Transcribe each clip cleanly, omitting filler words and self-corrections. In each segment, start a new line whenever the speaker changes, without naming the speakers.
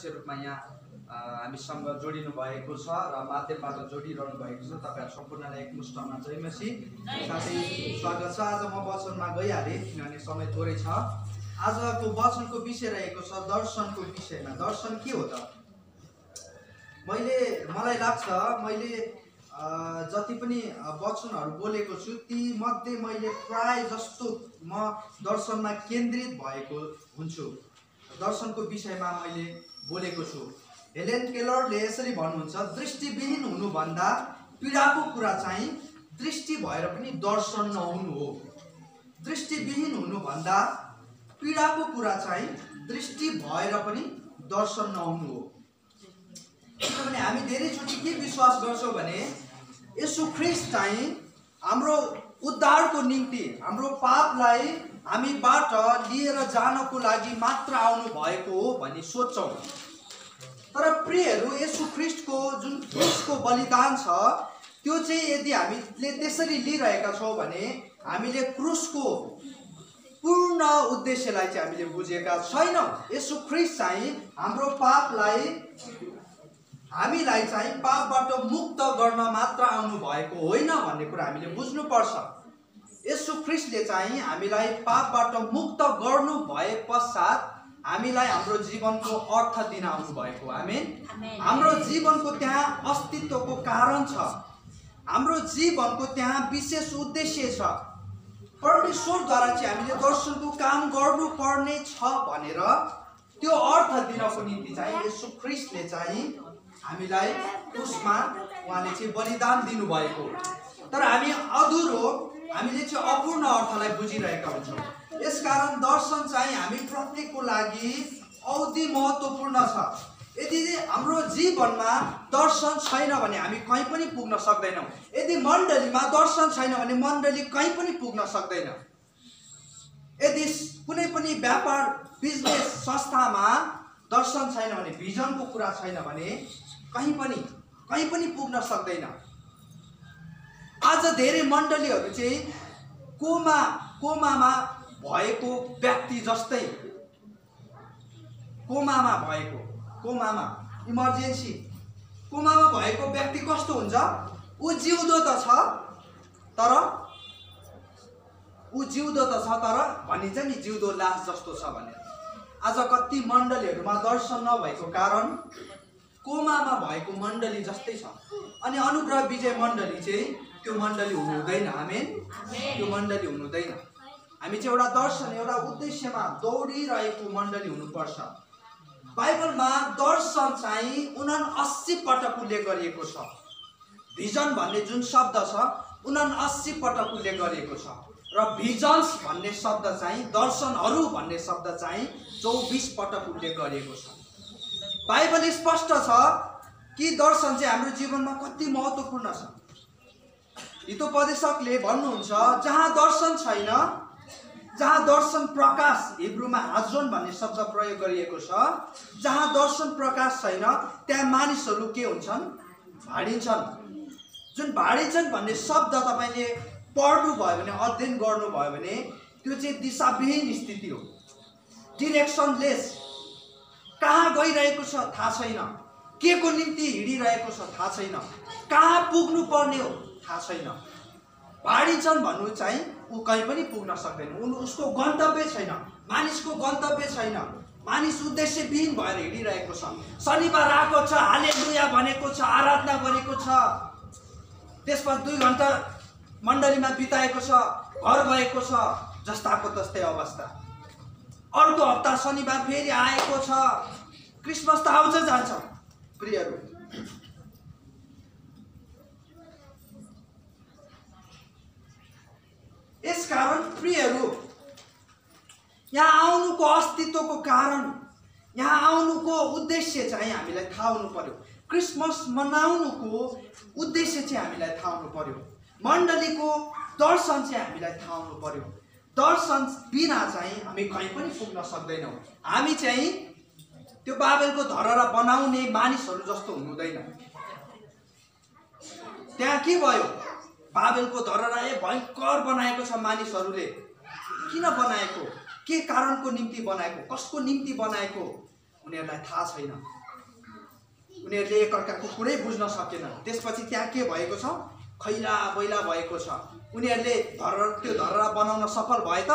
प्रत्यक्ष रूपमा यहाँ हामीसँग जोडिनु भएको छ र माध्यमबाट जोडिरहनु भएको छ। तपाईहरु सम्पूर्णलाई एकमुष्ट जय मसीह। साथै स्वागत छ। आज म वचनमा गइहालेँ किनभने समय थोरै छ। आजको वचनको विषय रहेको छ दर्शनको विषयमा। दर्शन के हो त? मलाई लाग्छ मैले जति पनि वचनहरू बोलेको छु ती मध्ये मैले प्राय जस्तो म दर्शनमा केन्द्रित भएको हुन्छु। दर्शनको विषयमा मैले बोलेको छु। हेलेन केलरले यसरी भन्नुहुन्छ, दृष्टिविहीन हुनुभन्दा पीडाको कुरा चाहिँ दृष्टि भएर पनि दर्शन नहुनु हो। दृष्टिविहीन हुनुभन्दा पीडाको कुरा चाहिँ दृष्टि भएर पनि दर्शन नहुनु हो। किनभने हामी धेरैचोटि के विश्वास गर्छौँ भने येशू ख्रीष्ट चाहिँ हाम्रो उद्धारको निम्ति हाम्रो पापलाई हामीबाट लिएर जानको लागि मात्र आउनु भएको हो भनी सोच्छौँ। तर प्रियहरू, येशू ख्रीष्टको जुन क्रुसको बलिदान छ त्यो चाहिँ यदि हामीले त्यसरी लिइरहेका छौँ भने हामीले क्रुसको पूर्ण उद्देश्यलाई चाहिँ हामीले बुझेका छैनौँ। येशू ख्रीष्ट चाहिँ हाम्रो हामीलाई चाहिँ पापबाट मुक्त गर्न मात्र आउनु भएको होइन भन्ने कुरा हामीले बुझ्नुपर्छ। येशू ख्रीष्टले चाहिँ हामीलाई पापबाट मुक्त गर्नु भए पश्चात हामीलाई हाम्रो जीवनको अर्थ दिन आउनु भएको। आमेन। हाम्रो जीवनको त्यहाँ अस्तित्वको कारण छ। हाम्रो जीवनको त्यहाँ विशेष उद्देश्य छ। परमेश्वरद्वारा चाहिँ हामीले दर्शनको काम गर्नुपर्ने छ भनेर त्यो अर्थ दिनको निम्ति चाहिँ येशू ख्रीष्टले चाहिँ हामीलाई क्रुसमा उहाँले चाहिँ बलिदान दिनुभएको। तर हामीले चाहिँ अपूर्ण अर्थलाई बुझिरहेका हुन्छौँ। यसकारण दर्शन चाहिँ हामी प्रत्येकको लागि औधी महत्त्वपूर्ण छ। यदि हाम्रो जीवनमा दर्शन छैन भने हामी कहीँ पनि पुग्न सक्दैनौँ। यदि मण्डलीमा दर्शन छैन भने मण्डली कहीँ पनि पुग्न सक्दैन। यदि कुनै पनि व्यापार बिजनेस संस्थामा दर्शन छैन भने, भिजनको कुरा छैन भने कहीँ पनि पुग्न सक्दैन। आज धेरै मण्डलीहरू चाहिँ कोमामा भएको व्यक्ति जस्तै, कोमामा इमर्जेन्सी कोमामा भएको व्यक्ति कस्तो हुन्छ? ऊ जिउँदो त छ तर भनिन्छ नि जिउँदो लास जस्तो छ भनेर। आज कति मण्डलीहरूमा दर्शन नभएको कारण कोमामा भएको मण्डली जस्तै छ। अनि अनुग्रह विजय मण्डली चाहिँ त्यो मण्डली हुनुहुँदैन। आमेन। त्यो मण्डली हुनुहुँदैन। हामी चाहिँ एउटा दर्शन, एउटा उद्देश्यमा दौडिरहेको मण्डली हुनुपर्छ। बाइबलमा दर्शन चाहिँ 79 पटक उल्लेख गरिएको छ। भिजन भन्ने जुन शब्द छ 79 पटक उल्लेख गरिएको छ र भिजन्स भन्ने शब्द चाहिँ, दर्शनहरू भन्ने शब्द चाहिँ 24 पटक उल्लेख गरिएको छ। बाइबल स्पष्ट छ कि दर्शन चाहिँ हाम्रो जीवनमा कति महत्त्वपूर्ण छ। हितोपदेशकले भन्नुहुन्छ, जहाँ दर्शन छैन, जहाँ दर्शन प्रकाश, हिब्रूमा हाजोन भन्ने शब्द प्रयोग गरिएको छ, जहाँ दर्शन प्रकाश छैन त्यहाँ मानिसहरू के हुन्छन्? भाडिन्छन्। जुन भाडिन्छन् भन्ने शब्द तपाईँले पढ्नुभयो भने, अध्ययन गर्नुभयो भने त्यो चाहिँ दिशाविहीन स्थिति हो। डिरेक्सनलेस। कहाँ गइरहेको छ थाहा छैन, के को निम्ति हिँडिरहेको छ थाहा छैन, कहाँ पुग्नु पर्ने हो थाहा छैन। भाडिन्छन् भन्नु चाहिँ ऊ कहीँ पनि पुग्न सक्दैन। उसको गन्तव्य छैन, मानिसको गन्तव्य छैन। मानिस उद्देश्यविहीन भएर हिँडिरहेको छ। शनिबार आएको छ, हालेलुया भनेको छ, आराधना गरेको छ, त्यसपछि 2 घन्टा मण्डलीमा बिताएको छ, घर गएको छ, जस्ताको तस्तै अवस्था। अर्को हप्ता शनिबार फेरि आएको छ। क्रिसमस त आउँछ जान्छ। प्रियहरू, यसकारण प्रियहरू, यहाँ आउनुको अस्तित्वको कारण, यहाँ आउनुको उद्देश्य चाहिँ हामीलाई थाहा हुनु पर्यो। क्रिसमस मनाउनुको उद्देश्य चाहिँ हामीलाई थाहा हुनु पर्यो। मण्डलीको दर्शन चाहिँ हामीलाई थाहा हुनु पर्यो। दर्शन बिना चाहिँ हामी कहीँ पनि पुग्न सक्दैनौँ। हामी चाहिँ त्यो बाबेलको धरहरा बनाउने मानिसहरू जस्तो हुनुहुँदैन। त्यहाँ के भयो? बाबेलको धरहरा भयङ्कर बनाएको छ मानिसहरूले। किन बनाएको? के कारणको निम्ति बनाएको? कसको निम्ति बनाएको? उनीहरूलाई थाहा छैन, उनीहरूले एकअर्काको कुरै बुझ्न सकेनन्। त्यसपछि त्यहाँ के भएको छ, खैला बैला भएको छ। उनीहरूले त्यो धरहरा बनाउन सफल भए त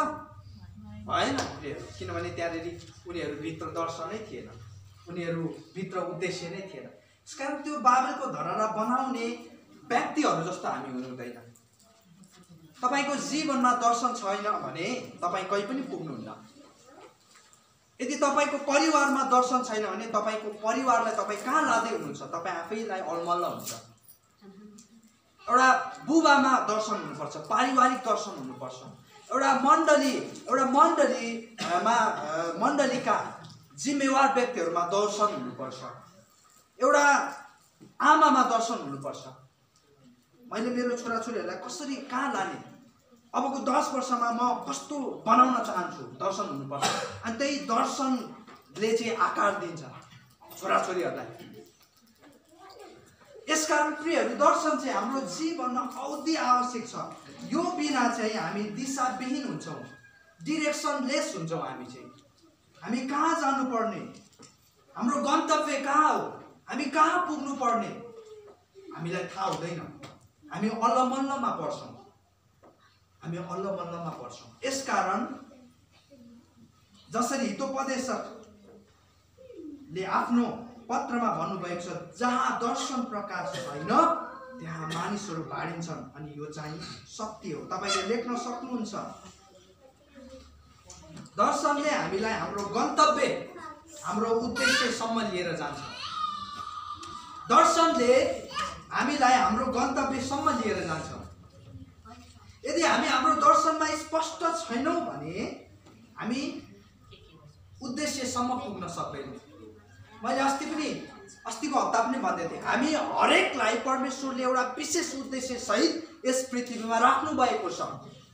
भएन उनीहरू, किनभने त्यहाँनिर उनीहरूभित्र दर्शनै थिएन, उनीहरूभित्र उद्देश्य नै थिएन। त्यसकारण त्यो बाबेलको धरहरा बनाउने व्यक्तिहरू जस्तो हामी हुनु हुँदैन। तपाईँको जीवनमा दर्शन छैन भने तपाईँ कहीँ पनि पुग्नुहुन्न। यदि तपाईँको परिवारमा दर्शन छैन भने तपाईँको परिवारलाई तपाईँ कहाँ लाँदै हुनुहुन्छ, तपाईँ आफैलाई अलमल्ल हुन्छ। एउटा बुबामा दर्शन हुनुपर्छ, पारिवारिक दर्शन हुनुपर्छ। एउटा मण्डलीका जिम्मेवार व्यक्तिहरूमा दर्शन हुनुपर्छ। एउटा आमामा दर्शन हुनुपर्छ। मैले मेरो छोराछोरीहरूलाई कसरी कहाँ लाने, अबको 10 वर्षमा म कस्तो बनाउन चाहन्छु, दर्शन हुनुपर्छ। अनि त्यही दर्शनले चाहिँ आकार दिन्छ छोराछोरीहरूलाई। यसकारण प्रियहरू, दर्शन चाहिँ हाम्रो जीवनमा औधी आवश्यक छ। यो बिना चाहिँ हामी दिशाविहीन हुन्छौँ, डिरेक्सनलेस हुन्छौँ। हामी कहाँ जानुपर्ने, हाम्रो गन्तव्य कहाँ हो, हामी कहाँ पुग्नु पर्ने हामीलाई थाहा हुँदैन। हामी अल्लमल्लमा पर्छौँ। यसकारण जसरी हितोपदेशकले आफ्नो पत्रमा भन्नुभएको छ, जहाँ दर्शन प्रकाश छैन त्यहाँ मानिसहरू भाडिन्छन्, अनि यो चाहिँ सत्य हो। तपाईँले लेख्न सक्नुहुन्छ। दर्शनले हामीलाई हाम्रो गन्तव्य, हाम्रो उद्देश्यसम्म लिएर जान्छ। दर्शनले हामीलाई हाम्रो गन्तव्यसम्म लिएर जान्छ। यदि हामी हाम्रो दर्शनमा स्पष्ट छैनौँ भने हामी उद्देश्यसम्म पुग्न सक्दैनौँ। मैले अस्तिको हप्ता पनि भन्दै थिएँ, हामी हरेकलाई परमेश्वरले एउटा विशेष उद्देश्य सहित यस पृथ्वीमा राख्नु भएको छ।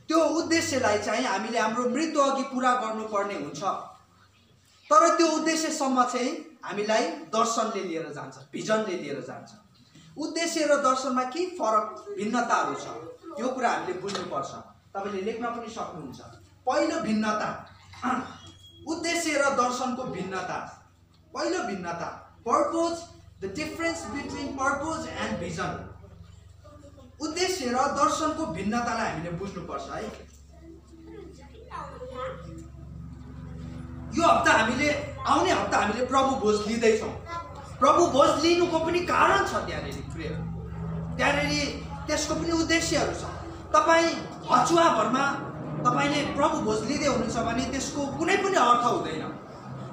त्यो उद्देश्यलाई चाहिँ हामीले हाम्रो मृत्यु अघि पुरा गर्नुपर्ने हुन्छ। तर त्यो उद्देश्यसम्म चाहिँ हामीलाई दर्शनले लिएर जान्छ, भिजनले लिएर जान्छ। उद्देश्य र दर्शनमा के फरक, भिन्नताहरू छ, यो कुरा हामीले बुझ्नुपर्छ। तपाईँले लेख्न पनि सक्नुहुन्छ। पहिलो भिन्नता, उद्देश्य र दर्शनको भिन्नता। पहिलो भिन्नता, purpose, the difference between purpose and vision. उद्देश्य र दर्शनको भिन्नतालाई हामीले बुझ्नुपर्छ है। यो हप्ता आउने हप्ता हामीले प्रभु भोज लिँदैछौँ। प्रभु भोज लिनुको पनि कारण छ त्यहाँनिर। त्यसको पनि उद्देश्यहरू छ। तपाईँ हचुवाभरमा तपाईँले प्रभु भोज लिँदै हुनुहुन्छ भने त्यसको कुनै पनि अर्थ हुँदैन।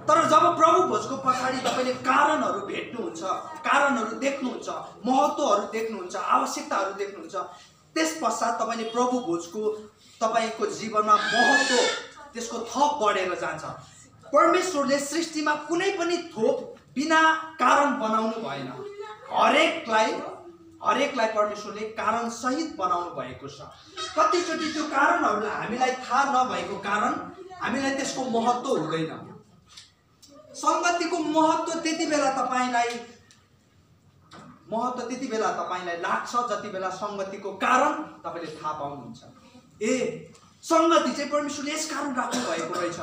तर जब प्रभु भोजको पछाडि तपाईँले कारणहरू भेट्नुहुन्छ, कारणहरू देख्नुहुन्छ, महत्त्वहरू देख्नुहुन्छ, आवश्यकताहरू देख्नुहुन्छ, त्यस पश्चात तपाईँले प्रभु भोजको तपाईँको जीवनमा महत्त्व त्यसको थप बढेर जान्छ। परमेश्वरले सृष्टिमा कुनै पनि थोक बिना कारण बनाउनु भएन। हरेकलाई परमेश्वरले कारण सहित बनाउनु भएको छ। कतिचोटि त्यो कारणहरूलाई हामीलाई थाहा नभएको कारण हामीलाई त्यसको महत्त्व हुँदैन। संगतिको महत्त्व त्यति बेला तपाईँलाई लाग्छ जति बेला संगतिको कारण तपाईँले थाहा पाउनुहुन्छ। संगति चाहिँ परमेश्वरले यस कारण राख्नु भएको रहेछ।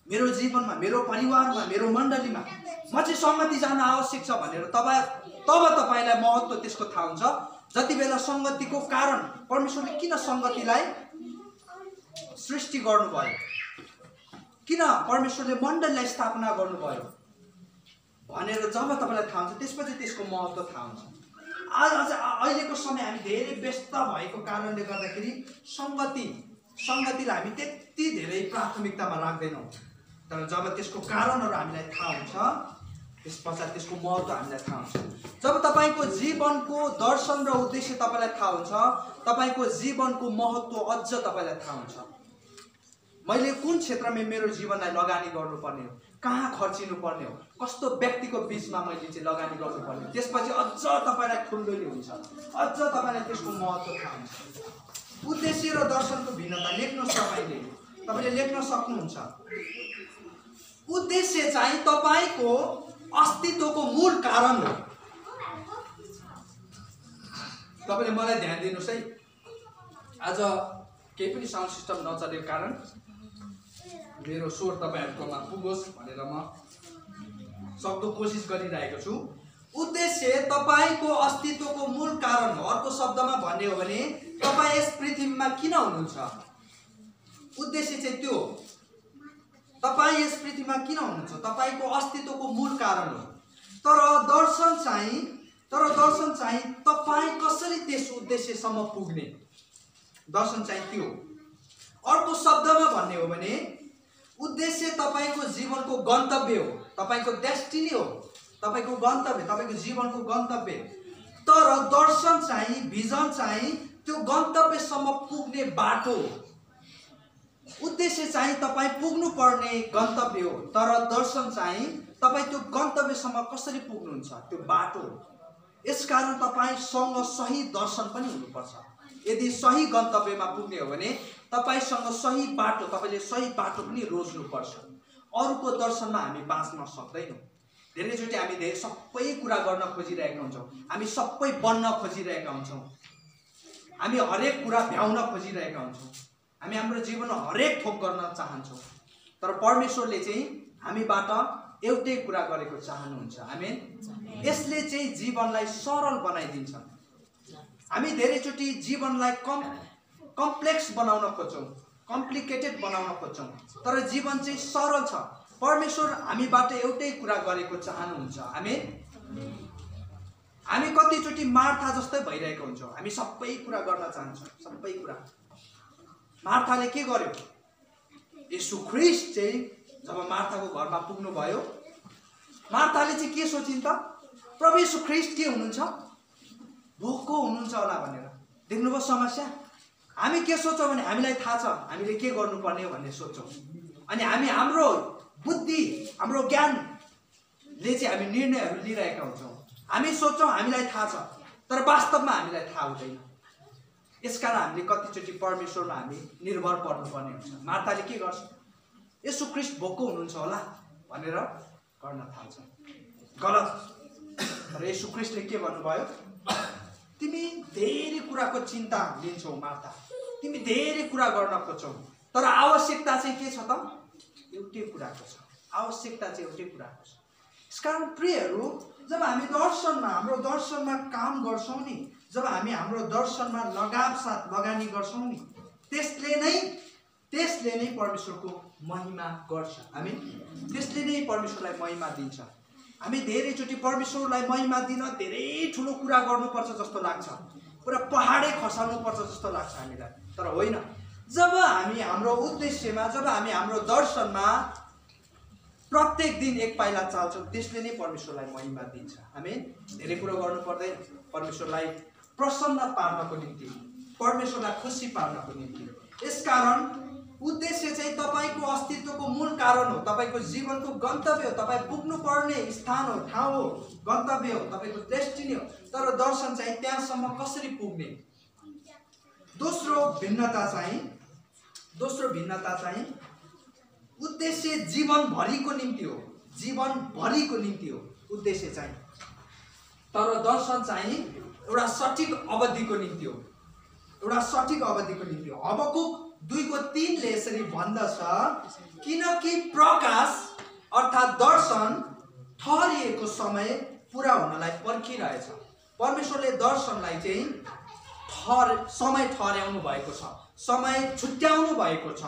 मेरो जीवनमा, मेरो परिवारमा, मेरो मण्डलीमा म चाहिँ संगति जान आवश्यक छ भनेर तब तपाईँलाई महत्त्व त्यसको थाहा हुन्छ जति बेला संगतिको कारण, परमेश्वरले किन संगतिलाई सृष्टि गर्नुभयो, किन परमेश्वरले मण्डलीलाई स्थापना गर्नुभयो भनेर जब तपाईँलाई थाहा हुन्छ, त्यसपछि त्यसको महत्त्व थाहा हुन्छ। अहिलेको समय हामी धेरै व्यस्त भएको कारणले गर्दाखेरि संगतिलाई हामी त्यति धेरै प्राथमिकतामा राख्दैनौँ। तर जब त्यसको कारणहरू हामीलाई थाहा हुन्छ, त्यस पछाडि त्यसको महत्त्व हामीलाई थाहा हुन्छ। जब तपाईँको जीवनको दर्शन र उद्देश्य तपाईँलाई थाहा हुन्छ, तपाईँको जीवनको महत्त्व अझ तपाईँलाई थाहा हुन्छ। मैले कुन क्षेत्रमा मेरो जीवनलाई लगानी गर्नुपर्ने हो, कहाँ खर्चिनु पर्ने हो, कस्तो व्यक्तिको बिचमा मैले चाहिँ लगानी गर्नुपर्ने हो, त्यसपछि अझ तपाईँलाई खुल्दुली हुन्छ, अझ तपाईँलाई त्यसको महत्त्व थाहा हुन्छ। उद्देश्य र दर्शनको भिन्नता लेख्नुहोस्। तपाईँले लेख्न सक्नुहुन्छ। उद्देश्य चाहिँ तपाईँको अस्तित्वको मूल कारण हो। तपाईँले मलाई ध्यान दिनुहोस् है। आज केही पनि साउन्ड सिस्टम नचलेको कारण मेरो स्वर तपाईँहरूकोमा पुगोस् भनेर म सक्दो कोसिस गरिरहेको छु। उद्देश्य तपाईको अस्तित्वको मूल कारण हो। अर्को शब्दमा भन्ने हो भने तपाई यस पृथ्वीमा किन हुनुहुन्छ, उद्देश्य चाहिँ त्यो हो। तपाई यस पृथ्वीमा किन हुनुहुन्छ, तपाईको अस्तित्वको मूल कारण हो। तर दर्शन चाहिँ तपाई कसरी त्यस उद्देश्यसम्म पुग्ने, दर्शन चाहिँ त्यो। अर्को शब्दमा भन्ने हो भने उद्देश्य तपाईको जीवनको गन्तव्य हो, तपाईको डेस्टिनी हो, तपाईको गन्तव्य, तपाईको जीवनको गन्तव्य। तर दर्शन चाहिँ, भिजन चाहिँ त्यो गन्तव्यसम्म पुग्ने बाटो हो। उद्देश्य चाहिँ तपाई पुग्नु पर्ने गन्तव्य हो, तर दर्शन चाहिँ तपाई त्यो गन्तव्यसम्म कसरी पुग्नुहुन्छ त्यो बाटो हो। यसकारण तपाईसँग सही दर्शन पनि हुनुपर्छ। यदि सही गन्तव्यमा पुग्ने हो भने तपाईसँग सही बाटो, तपाईले सही बाटो पनि रोज्नुपर्छ। अरूको दर्शनमा हामी बाँच्न सक्दैनौँ। धेरैचोटि हामी सबै कुरा गर्न खोजिरहेका हुन्छौँ, हामी सबै बन्न खोजिरहेका हुन्छौँ, हामी हरेक कुरा भ्याउन खोजिरहेका हुन्छौँ, हामी हाम्रो जीवनमा हरेक थोक गर्न चाहन्छौँ। तर परमेश्वरले चाहिँ हामीबाट एउटै कुरा गरेको चाहनुहुन्छ। आमेन। यसले चाहिँ जीवनलाई सरल बनाइदिन्छ। हामी धेरैचोटि जीवनलाई कम्प्लेक्स बनाउन खोज्छौँ, कम्प्लिकेटेड बनाउन खोज्छौँ, तर जीवन चाहिँ सरल छ। परमेश्वर हामीबाट एउटै कुरा गरेको चाहनुहुन्छ। आमेन। हामी कतिचोटि मार्था जस्तै भइरहेको हुन्छौँ, हामी सबै कुरा गर्न चाहन्छौँ, सबै कुरा। मार्थाले के गर्यो, येशू ख्रीष्ट चाहिँ जब मार्थाको घरमा पुग्नु भयो, मार्थाले चाहिँ के सोचिन् त, प्रभु येशू ख्रीष्ट के हुनुहुन्छ, भोको हुनुहुन्छ होला भनेर। देख्नुभयो समस्या। हामी के सोच्छौँ भने हामीलाई थाहा छ हामीले के गर्नुपर्ने हो भन्ने सोच्छौँ, अनि हामी हाम्रो बुद्धि, हाम्रो ज्ञानले चाहिँ हामी निर्णयहरू लिइरहेका हुन्छौँ। हामी सोच्छौँ हामीलाई थाहा छ, तर वास्तवमा हामीलाई थाहा हुँदैन। यसकारण हामीले कतिचोटि परमेश्वरमा हामी निर्भर पर्नुपर्ने हुन्छ। मार्थाले के गर्छ, येशू ख्रीष्ट भोको हुनुहुन्छ होला भनेर गर्न थाल्छ, गलत। तर येशू ख्रीष्टले के भन्नुभयो, तिमी धेरै कुराको चिन्ता लिन्छौ मार्था, तिमी धेरै कुरा गर्न खोज्छौ, तर आवश्यकता चाहिँ के छ त, एउटै कुराको छ। आवश्यकता चाहिँ एउटै कुराको छ। यसकारण प्रियहरू, जब हामी दर्शनमा, हाम्रो दर्शनमा काम गर्छौँ नि, जब हामी हाम्रो दर्शनमा लगाव साथ लगानी गर्छौँ नि, त्यसले नै परमेश्वरको महिमा गर्छ। हामी त्यसले नै परमेश्वरलाई महिमा दिन्छ। हामी धेरैचोटि परमेश्वरलाई महिमा दिन धेरै ठुलो कुरा गर्नुपर्छ जस्तो लाग्छ, पुरा पहाडै खसाल्नुपर्छ जस्तो लाग्छ हामीलाई, तर होइन। जब हामी हाम्रो उद्देश्यमा, जब हामी हाम्रो दर्शनमा प्रत्येक दिन एक पाइला चाल्छौँ, त्यसले नै परमेश्वरलाई महिमा दिन्छ। हामी धेरै कुरो गर्नु पर्दैन, परमेश्वरलाई प्रसन्न पार्नको निम्ति, परमेश्वरलाई खुसी पार्नको निम्ति। यसकारण उद्देश्य चाहिँ तपाईको अस्तित्वको मूल कारण हो, तपाईको जीवनको गन्तव्य हो, तपाईँ पुग्नु पर्ने स्थान हो, ठाउँ हो, गन्तव्य हो, तपाईको डेस्टिनी हो। तर दर्शन चाहिँ त्यहाँसम्म कसरी पुग्ने। दोस्रो भिन्नता चाहिँ उद्देश्य जीवनभरिको निम्ति हो, जीवनभरिको निम्ति हो उद्देश्य चाहिँ। तर दर्शन चाहिँ एउटा सठिक अवधिको निम्ति हो, एउटा सठिक अवधिको निम्ति हो। हबकुक 2:3 यसरी भन्दछ, किनकि प्रकाश अर्थात् दर्शन ठहरिएको समय पुरा हुनलाई पर्खिरहेछ। परमेश्वरले दर्शनलाई चाहिँ समय ठहर्याउनु भएको छ, समय छुट्याउनु भएको छ।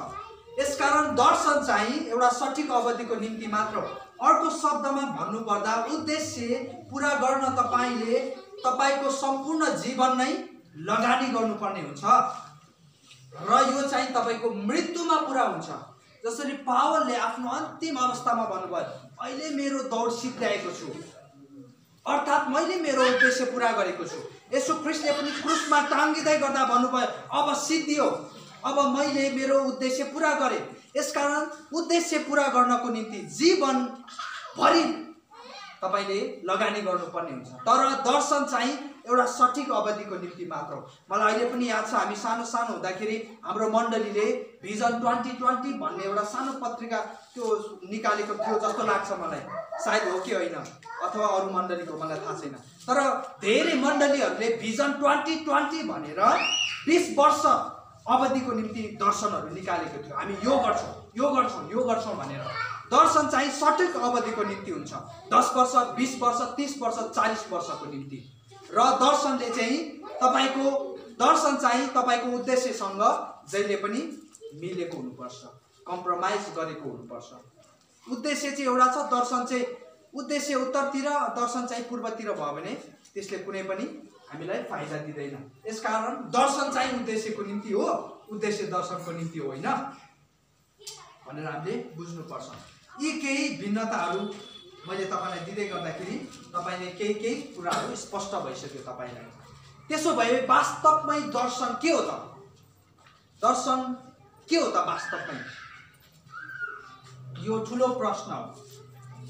यसकारण दर्शन चाहिँ एउटा सठिक अवधिको निम्ति मात्र हो। अर्को शब्दमा भन्नुपर्दा उद्देश्य पुरा गर्न तपाईले तपाईको सम्पूर्ण जीवन नै लगानी गर्नुपर्ने हुन्छ, र यो चाहिँ तपाईको मृत्युमा पुरा हुन्छ। जसरी पावलले आफ्नो अन्तिम अवस्थामा भन्नुभयो, अहिले मेरो दौड सिद्ध्याएको छु, अर्थात् मैले मेरो उद्देश्य पुरा गरेको छु। येशू ख्रीष्टले पनि क्रुसमा टाँगिँदै गर्दा भन्नुभयो, अब सिद्धियो, अब मैले मेरो उद्देश्य पुरा गरेँ। यसकारण उद्देश्य पुरा गर्नको निम्ति जीवनभरि तपाईले लगानी गर्नुपर्ने हुन्छ। तर दर्शन चाहिँ एउटा सठिक अवधिको निम्ति मात्र हो। मलाई अहिले पनि याद छ, हामी सानो सानो हुँदाखेरि हाम्रो मण्डलीले भिजन 2020 भन्ने एउटा सानो पत्रिका त्यो निकालेको थियो जस्तो लाग्छ मलाई, सायद हो कि होइन, अथवा अरू मण्डलीको मलाई थाहा छैन। तर धेरै मण्डलीहरूले भिजन 2020 भनेर 20 वर्ष अवधिको निम्ति दर्शनहरू निकालेको थियो। हामी यो गर्छौँ, यो गर्छौँ, यो गर्छौँ भनेर। दर्शन चाहिँ सठिक अवधिको निम्ति हुन्छ, 10 वर्ष 20 वर्ष 30 वर्ष 40 वर्षको निम्ति। र दर्शनले चाहिँ तपाईको दर्शन चाहिँ तपाईको उद्देश्यसँग जहिले पनि मिलेको हुनुपर्छ, कम्प्रोमाइज गरेको हुनुपर्छ। उद्देश्य चाहिँ एउटा छ, दर्शन चाहिँ उद्देश्य उत्तरतिर दर्शन चाहिँ पूर्वतिर भयो भने त्यसले कुनै पनि हामीलाई फाइदा दिँदैन। यसकारण दर्शन चाहिँ उद्देश्यको निम्ति हो, उद्देश्य दर्शनको निम्ति होइन भनेर हामीले बुझ्नुपर्छ। यी केही भिन्नताहरू मैले तपाईलाई दिँदै गर्दाखेरि तपाईले केही कुराहरू स्पष्ट भइसक्यो तपाईलाई। त्यसो भए वास्तवमै दर्शन के हो त? दर्शन के हो त वास्तवमै? यो ठुलो प्रश्न हो।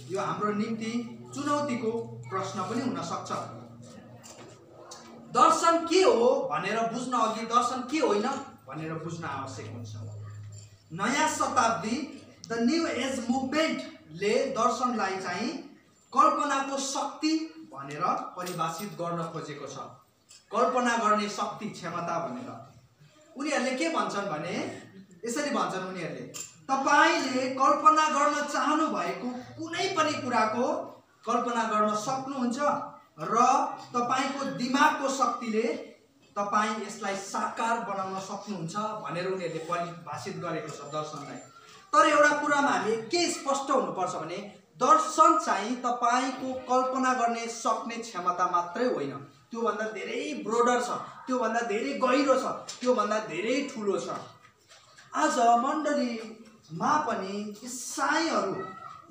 यो हाम्रो निम्ति चुनौतीको प्रश्न पनि हुन सक्छ। दर्शन के हो भनेर बुझ्न अघि दर्शन के होइन भनेर बुझ्न आवश्यक हुन्छ। नयाँ शताब्दी द न्यू एज मुभमेन्टले दर्शनलाई चाहिँ कल्पनाको शक्ति भनेर परिभाषित गर्न खोजेको छ। कल्पना गर्ने शक्ति, क्षमता भनेर। उनीहरूले के भन्छन् भने यसरी भन्छन् उनीहरूले, तपाईले कल्पना गर्न चाहनु भएको कुनै पनि कुराको कल्पना गर्न सक्नुहुन्छ र तपाईको दिमागको शक्तिले तपाई यसलाई साकार बनाउन सक्नुहुन्छ भनेर उनीहरूले परिभाषित गरेको छ दर्शनलाई। तर एउटा कुरामा हामी के स्पष्ट हुनुपर्छ भने दर्शन चाहिँ तपाईको कल्पना गर्ने सक्ने क्षमता मात्रै होइन, त्यो भन्दा धेरै ब्रोडर छ, त्यो भन्दा धेरै गहिरो छ, त्यो भन्दा धेरै ठुलो छ। आज मण्डलीमा पनि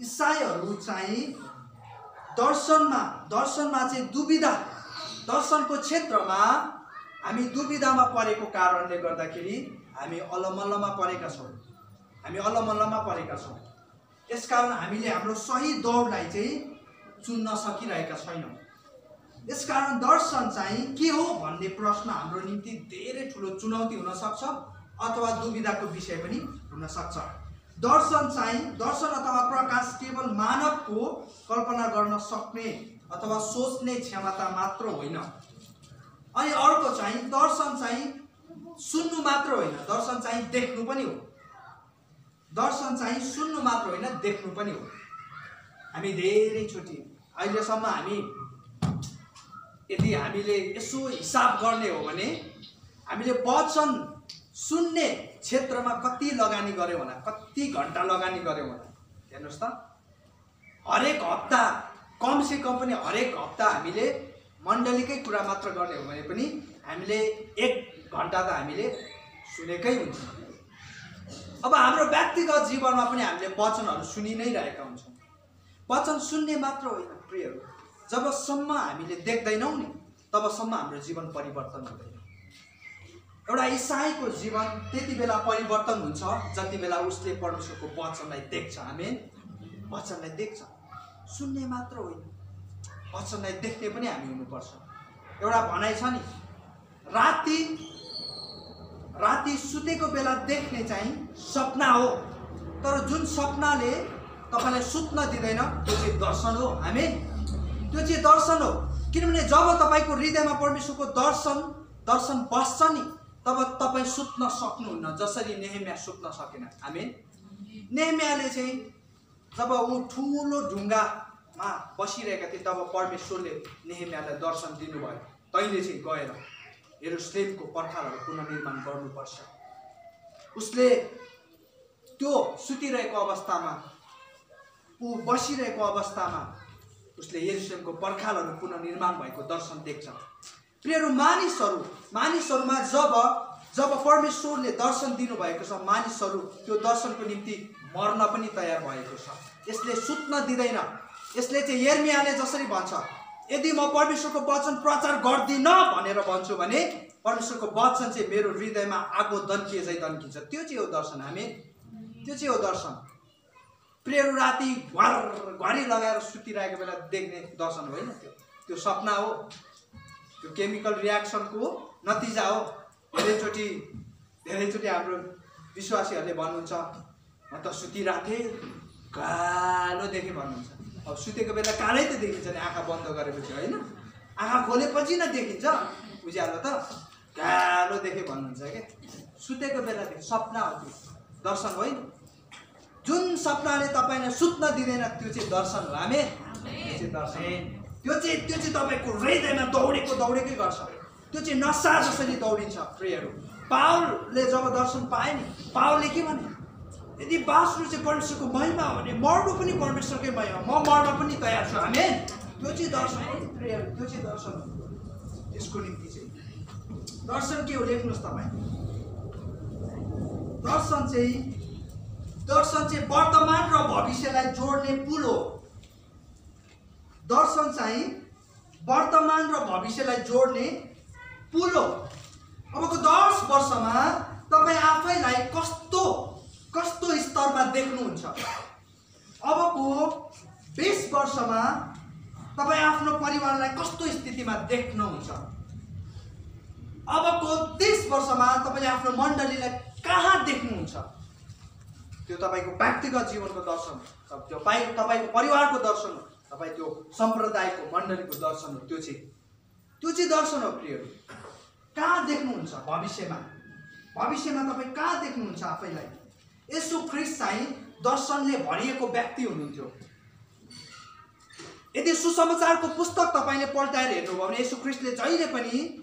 इसाईहरू चाहिँ दर्शनमा चाहिँ दुविधा, दर्शनको क्षेत्रमा हामी दुविधामा परेको कारणले गर्दाखेरि हामी अलमल्लमा परेका छौँ। यसकारण हामीले हाम्रो सही दौडलाई चाहिँ चुन्न सकिरहेका छैनौँ। यसकारण दर्शन चाहिँ के हो भन्ने प्रश्न हाम्रो निम्ति धेरै ठुलो चुनौती हुन सक्छ अथवा दुविधाको विषय पनि हुन सक्छ। दर्शन अथवा प्रकाश केवल मानवको कल्पना गर्न सक्ने अथवा सोच्ने क्षमता मात्र होइन। अनि अर्को चाहिँ दर्शन चाहिँ सुन्नु मात्र होइन, दर्शन चाहिँ देख्नु पनि हो। दर्शन चाहिँ सुन्नु मात्र होइन, देख्नु पनि हो। हामी धेरैचोटि अहिलेसम्म यदि हामीले यसो हिसाब गर्ने हो भने हामीले वचन सुन्ने क्षेत्रमा कति लगानी गर्यौँ होला, कति घण्टा लगानी गर्यौँ होला। हेर्नुहोस् त, हरेक हप्ता कमसे कम पनि हरेक हप्ता हामीले मण्डलीकै कुरा मात्र गर्ने हो भने पनि हामीले 1 घण्टा त हामीले सुनेकै हुन्छ। अब हाम्रो व्यक्तिगत जीवनमा पनि हामीले वचनहरू सुनि नै रहेका हुन्छौँ। वचन सुन्ने मात्र होइन प्रियहरू, जबसम्म हामीले देख्दैनौँ नि तबसम्म हाम्रो जीवन परिवर्तन हुँदैन। एउटा इसाईको जीवन त्यति बेला परिवर्तन हुन्छ जति बेला उसले परमेश्वरको वचनलाई देख्छ। आमेन। वचनलाई देख्छ, सुन्ने मात्र होइन, वचनलाई देख्ने पनि हामी हुनुपर्छ। एउटा भनाइ छ नि, राति सुतेको बेला देख्ने चाहिँ सपना हो, तर जुन सपनाले तपाईलाई सुत्न दिँदैन त्यो चाहिँ दर्शन हो। आमेन। त्यो चाहिँ दर्शन हो, किनभने जब तपाईको हृदयमा परमेश्वरको दर्शन बस्छ नि तब तपाई सुत्न सक्नुहुन्न, जसरी नेहेमिया सुत्न सकेन। आमेन। नेहेमियाले चाहिँ जब ऊ ठुलो ढुङ्गामा बसिरहेका थिए तब परमेश्वरले नेहेमियालाई दर्शन दिनुभयो, तैँले चाहिँ गएर यरुशलेमको पर्खालहरू पुनर्निर्माण गर्नुपर्छ। उसले त्यो सुतिरहेको अवस्थामा, ऊ बसिरहेको अवस्थामा उसले यरुशलेमको पर्खालहरू पुनर्निर्माण भएको दर्शन देख्छ। प्रियहरू, मानिसहरूमा जब परमेश्वरले दर्शन दिनुभएको छ, मानिसहरू त्यो दर्शनको निम्ति मर्न पनि तयार भएको छ। यसले सुत्न दिँदैन। यसले चाहिँ यिर्मयाले जसरी भन्छ, यदि म परमेश्वरको वचन प्रचार गर्दिनँ भनेर भन्छु भने परमेश्वरको वचन चाहिँ मेरो हृदयमा आगो दन्किए झै दन्किन्छ। त्यो चाहिँ हो दर्शन। हामी त्यो चाहिँ हो दर्शन। प्रियहरू, राति घरी लगाएर सुतिरहेको बेला देख्ने दर्शन होइन, त्यो सपना हो, त्यो केमिकल रियाक्सनको नतिजा हो। धेरैचोटि हाम्रो विश्वासीहरूले भन्नुहुन्छ, म त सुतिरहेको थिएँ कालो देखेँ भन्नुहुन्छ। अब सुतेको बेला कालै त देखिन्छ नि, आँखा बन्द गरेपछि होइन, आँखा खोलेपछि न देखिन्छ उज्यालो त, कालो देखेँ भन्नुहुन्छ क्या। सुतेको बेला सपना हो, त्यो दर्शन होइन। जुन सपनाले तपाईलाई सुत्न दिँदैन त्यो चाहिँ दर्शन हो। आमेन। त्यो चाहिँ दर्शन। त्यो चाहिँ तपाईको हृदयमा दौडेकै गर्छ। त्यो चाहिँ नसा जसरी दौडिन्छ प्रियहरू। पावलले जब दर्शन पाए नि, पावलले के भने, यदि बाँच्नु चाहिँ परमेश्वरको महिमा हो भने मर्नु पनि परमेश्वरकै महिमा, म मर्न पनि तयार छु। आमेन। त्यो चाहिँ दर्शन हो प्रियहरू। त्यो चाहिँ दर्शन हो। त्यसको निम्ति चाहिँ दर्शन के हो लेख्नुहोस् तपाईँ। दर्शन चाहिँ वर्तमान र भविष्यलाई जोड्ने पुल हो। दर्शन चाहिँ वर्तमान र भविष्यलाई जोड्ने पुल हो। अबको 10 वर्षमा तपाईँ आफैलाई कस्तो स्तरमा देख्नुहुन्छ? अबको 20 वर्षमा तपाईँ आफ्नो परिवारलाई कस्तो स्थितिमा देख्नुहुन्छ? अबको 30 वर्षमा तपाईँले आफ्नो मण्डलीलाई कहाँ देख्नुहुन्छ? त्यो तपाईँको व्यक्तिगत जीवनको दर्शन हो, त्यो तपाईँको परिवारको दर्शन हो, तपाईँ त्यो सम्प्रदायको मण्डलीको दर्शन हो। त्यो चाहिँ दर्शन हो प्रियहरू। कहाँ देख्नुहुन्छ भविष्यमा? तपाईँ कहाँ देख्नुहुन्छ आफैलाई? येशू ख्रीष्ट चाहिँ दर्शनले भरिएको व्यक्ति हुनुहुन्थ्यो। यदि सुसमाचारको पुस्तक तपाईँले पल्टाएर हेर्नुभयो भने येशू ख्रीष्टले जहिले पनि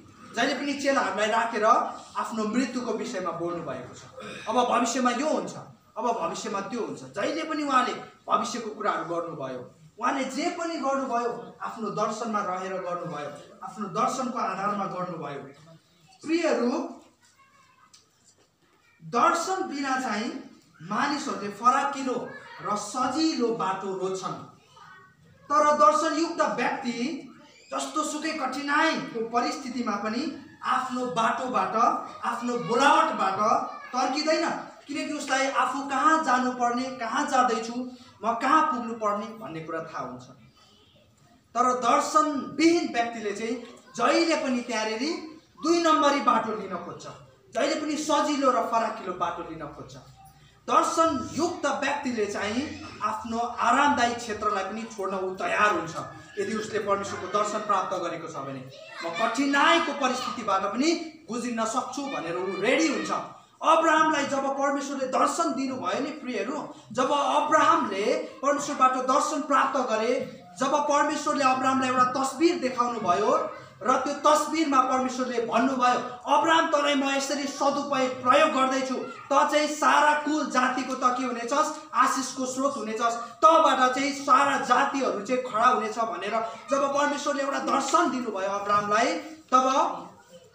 चेलाहरूलाई राखेर आफ्नो मृत्युको विषयमा बोल्नु भएको छ। अब भविष्यमा यो हुन्छ, अब भविष्यमा त्यो हुन्छ। जहिले पनि उहाँले भविष्यको कुराहरू गर्नुभयो। उहाँले जे पनि गर्नुभयो आफ्नो दर्शनमा रहेर गर्नुभयो, आफ्नो दर्शनको आधारमा गर्नुभयो। प्रियहरू, दर्शन बिना चाहिँ मानिसहरूले फराकिलो र सजिलो बाटो रोज्छन्। तर दर्शनयुक्त व्यक्ति जस्तो सुकै कठिनाइको परिस्थितिमा पनि आफ्नो बाटोबाट, आफ्नो बोलावटबाट तर्किँदैन, किनकि उसलाई आफू कहाँ जानुपर्ने, कहाँ जाँदैछु, म कहाँ पुग्नु पर्ने भन्ने कुरा थाहा हुन्छ। तर दर्शनविहीन व्यक्तिले चाहिँ जहिले पनि त्यहाँनिर 2 नम्बरी बाटो लिन खोज्छ, जहिले पनि सजिलो र फराकिलो बाटो लिन खोज्छ। दर्शनयुक्त व्यक्तिले चाहिँ आफ्नो आरामदायी क्षेत्रलाई पनि छोड्न ऊ तयार हुन्छ। यदि उसले परमेश्वरको दर्शन प्राप्त गरेको छ भने म कठिनाइको परिस्थितिबाट पनि गुज्रिन सक्छु भनेर ऊ रेडी हुन्छ। अब्राहमलाई जब परमेश्वरले दर्शन दिनुभयो नि प्रियहरू, जब अब्राहमले परमेश्वरबाट दर्शन प्राप्त गरे, जब परमेश्वरले अब्राहमलाई एउटा तस्बिर देखाउनु भयो र त्यो तस्बिरमा परमेश्वरले भन्नुभयो, अब्राहम तँलाई म यसरी प्रयोग गर्दैछु, त चाहिँ सारा कुल जातिको त के हुनेछस्? आशिषको स्रोत हुनेछस्, तबाट चाहिँ सारा जातिहरू चाहिँ खडा हुनेछ भनेर जब परमेश्वरले एउटा दर्शन दिनुभयो अब्राहमलाई, तब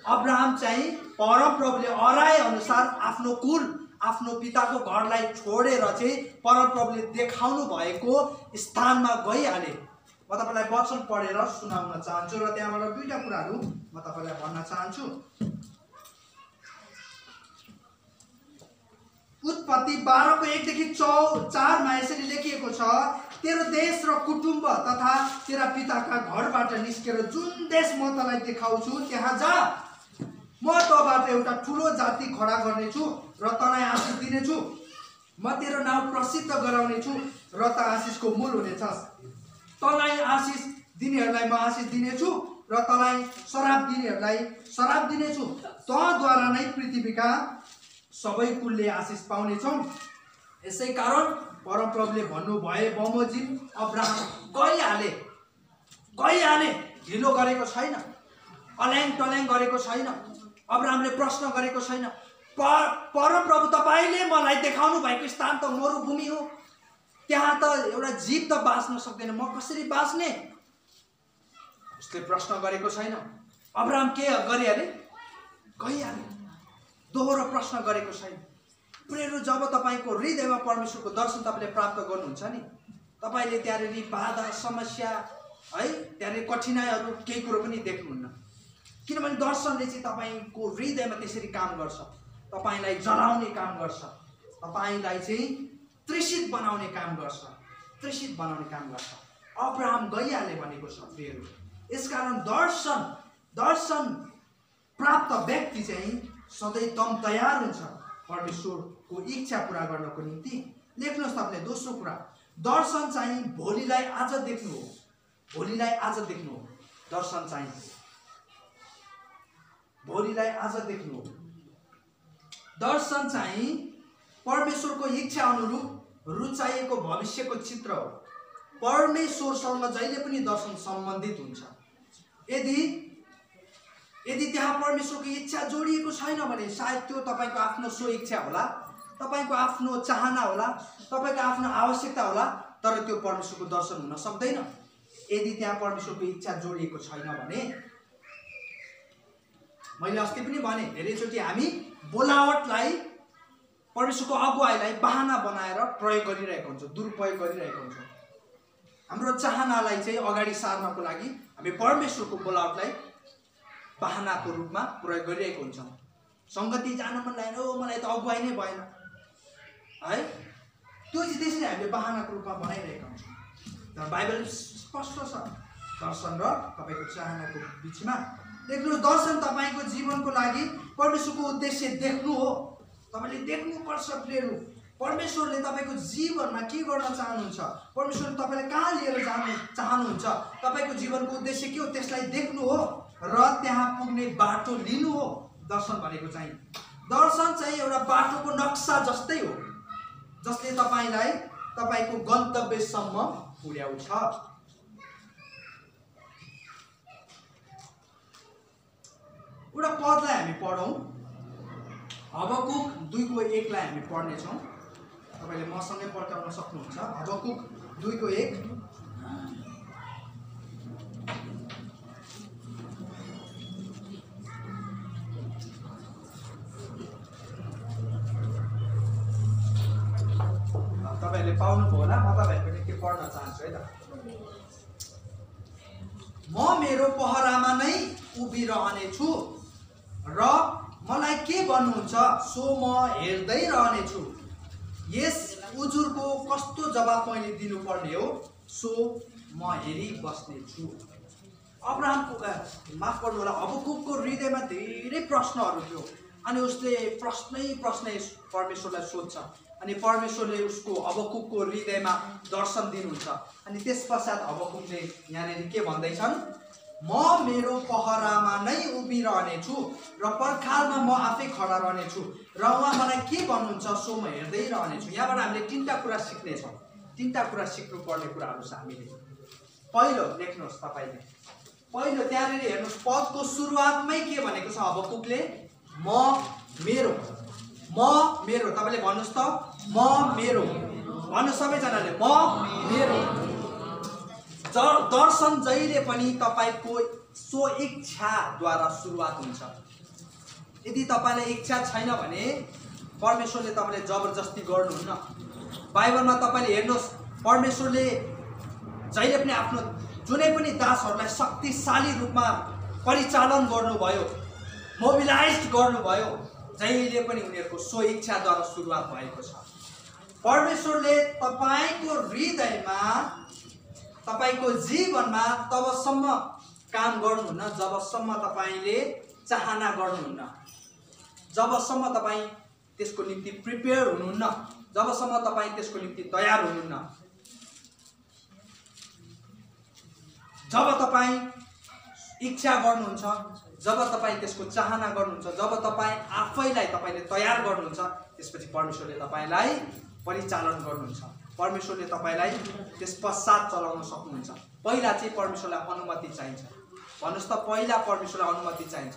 अब्राहम चाहिँ परमप्रभुले अराए अनुसार आफ्नो कुल, आफ्नो पिताको घरलाई छोडेर चाहिँ परमप्रभुले देखाउनु भएको स्थानमा गइहाले। म तपाईलाई वचन पढेर सुनाउन चाहन्छु र त्यहाँबाट 2टा कुराहरू म तपाईलाई भन्न चाहन्छु। उत्पत्ति 12को 1 देखि 4 मा यसरी लेखिएको छ, तेरो देश र कुटुम्ब तथा तेरा पिताका घरबाट निस्केर जुन देश म तँलाई देखाउँछु त्यहाँ जा। म तँबाट एउटा ठुलो जाति खडा गर्नेछु र तँलाई आशिष दिनेछु। म तेरो नाउँ प्रसिद्ध गराउनेछु र त आशिषको मूल हुनेछस्। तँलाई आशिष दिनेहरूलाई म आशिष दिनेछु र तँलाई शराब दिनेहरूलाई शराब दिनेछु। तँद्वारा नै पृथ्वीका सबै कुलले आशिष पाउनेछौँ। यसै कारण परमप्रभुले भन्नु भए बमोजिम अब्राहम गइहाले, ढिलो गरेको छैन, अल्याङ टल्याङ गरेको छैन, अब्राहमले प्रश्न गरेको छैन। परमप्रभु तपाईँले मलाई देखाउनु भएको स्थान त मरुभूमि हो, त्यहाँ त एउटा जीव त बाँच्न सक्दैन, म कसरी बाँच्ने? उसले प्रश्न गरेको छैन। अब्राहम के गरिहाले? गइहाले, दोहोरो प्रश्न गरेको छैन। प्रियहरू, जब तपाईँको हृदयमा परमेश्वरको दर्शन तपाईँले प्राप्त गर्नुहुन्छ नि, तपाईँले त्यहाँनिर बाधा समस्या है, त्यहाँनिर कठिनाइहरू केही कुरो पनि देख्नुहुन्न, किनभने दर्शनले चाहिँ तपाईँको हृदयमा त्यसरी काम गर्छ, तपाईँलाई जलाउने काम गर्छ, तपाईँलाई चाहिँ तृषित बनाउने काम गर्छ, अब्राहम गइहाले भनेको छ प्रियहरू। यसकारण दर्शन प्राप्त व्यक्ति चाहिँ सधैँ तम तयार हुन्छ परमेश्वरको इच्छा पूरा गर्नको निम्ति। लेख्नुहोस् तपाईँले दोस्रो कुरा, दर्शन चाहिँ भोलिलाई आज देख्नु हो, दर्शन चाहिँ भोलिलाई आज देख्नु हो। दर्शन चाहिँ परमेश्वरको इच्छा अनुरूप रुचाइएको भविष्यको चित्र हो। परमेश्वरसँग जहिले पनि दर्शन सम्बन्धित हुन्छ। यदि त्यहाँ परमेश्वरको इच्छा जोडिएको छैन भने सायद त्यो तपाईको आफ्नो स्व इच्छा होला, तपाईको आफ्नो चाहना होला, तपाईको आफ्नो आवश्यकता होला, तर त्यो परमेश्वरको दर्शन हुन सक्दैन यदि त्यहाँ परमेश्वरको इच्छा जोडिएको छैन भने। मैले अस्ति पनि भने, धेरैचोटि हामी बोलावटलाई, परमेश्वरको अगुवाईलाई बहाना बनाएर प्रयोग गरिरहेको हुन्छौँ, दुरुपयोग गरिरहेको हुन्छौँ। हाम्रो चाहनालाई चाहिँ अगाडि सार्नको लागि हामी परमेश्वरको बोलावटलाई बहानाको रूपमा प्रयोग गरिरहेको हुन्छौँ। संगति जान मन लागेन, ओ मलाई त अगुवाई नै भएन है, त्यो चाहिँ त्यसरी हामीले बहानाको रूपमा बनाइरहेका हुन्छौँ। तर बाइबल स्पष्ट छ, दर्शन र तपाईको चाहनाको बिचमा। देख्नु, दर्शन तपाईको जीवनको लागि परमेश्वरको उद्देश्य देख्नु हो। तपाईले देख्नुपर्छ प्रियहरू, परमेश्वरले तपाईको जीवनमा के गर्न चाहनुहुन्छ, परमेश्वरले तपाईलाई कहाँ लिएर जानु चाहनुहुन्छ, तपाईको जीवनको उद्देश्य के हो त्यसलाई देख्नु हो र त्यहाँ पुग्ने बाटो लिनु हो। दर्शन भनेको चाहिँ, दर्शन चाहिँ एउटा बाटोको नक्सा जस्तै हो जसले तपाईलाई तपाईको गन्तव्यसम्म पुर्याउँछ। एउटा पदलाई हामी पढौँ, हबकुक 2:1 लाई हामी पढ्नेछौँ। तपाईले मसँगै पल्टाउन सक्नुहुन्छ। हबकुक 2:1। तपाईले पाउनुभयो होला, म तपाईहरुको निम्ति पढ्न चाहन्छु है त। म मेरो पहरामा नै उभिरहनेछु र मलाई के भन्नुहुन्छ सो म हेर्दै रहनेछु। यस उजुरको कस्तो जवाफ मैले दिनुपर्ने हो सो म हेरि बस्नेछु। अब्राहमको माफ गर्नु होला, हबकुकको हृदयमा धेरै प्रश्नहरू थियो अनि उसले प्रश्नै परमेश्वरलाई सोध्छ अनि परमेश्वरले उसको हबकुकको हृदयमा दर्शन दिनुहुन्छ। अनि त्यसपश्चात हबकुकले यहाँनिर के भन्दैछन्, म मेरो पहरामा नै उभिरहनेछु र पर्खालमा म आफै खडा रहनेछु र उहाँ मलाई के भन्नुहुन्छ सो म हेर्दै रहनेछु। यहाँबाट हामीले तीनटा कुरा सिक्नेछौँ। तीनटा कुरा सिक्नुपर्ने कुराहरू छ हामीले। पहिलो लेख्नुहोस् तपाईले, पहिलो त्यहाँनिर हेर्नुहोस्, पदको सुरुवातमै के भनेको छ हबकुकले, म मेरो। तपाईले भन्नुहोस् त, म मेरो भन्नु सबैजनाले, म मेरो। दर्शन जहिले पनि तपाईको स्व इच्छाद्वारा सुरुवात हुन्छ। यदि तपाईलाई इच्छा छैन भने परमेश्वरले तपाईलाई जबरजस्ती गर्नुहुन्न। बाइबलमा तपाईले हेर्नुहोस्, परमेश्वरले जहिले पनि आफ्नो जुनै पनि दासहरूलाई शक्तिशाली रूपमा परिचालन गर्नुभयो, मोबिलाइज गर्नुभयो, जहिले पनि उनीहरूको स्व इच्छाद्वारा सुरुवात भएको छ। परमेश्वरले तपाईको हृदयमा, तपाईको जीवनमा तबसम्म काम गर्नुहुन्न जबसम्म तपाईले चाहना गर्नुहुन्न, जबसम्म तपाई त्यसको निम्ति प्रिपेयर हुनुहुन्न, जबसम्म तपाई त्यसको निम्ति तयार हुनुहुन्न। जब तपाई इच्छा गर्नुहुन्छ, जब तपाई त्यसको चाहना गर्नुहुन्छ, जब तपाई आफैलाई तपाईले तयार गर्नुहुन्छ, त्यसपछि परमेश्वरले तपाईलाई परिचालन गर्नुहुन्छ। परमेश्वरले तपाईलाई त्यस पश्चात चलाउन सक्नुहुन्छ। पहिला चाहिँ परमेश्वरलाई अनुमति चाहिन्छ। भन्नुस् त, पहिला परमेश्वरलाई अनुमति चाहिन्छ।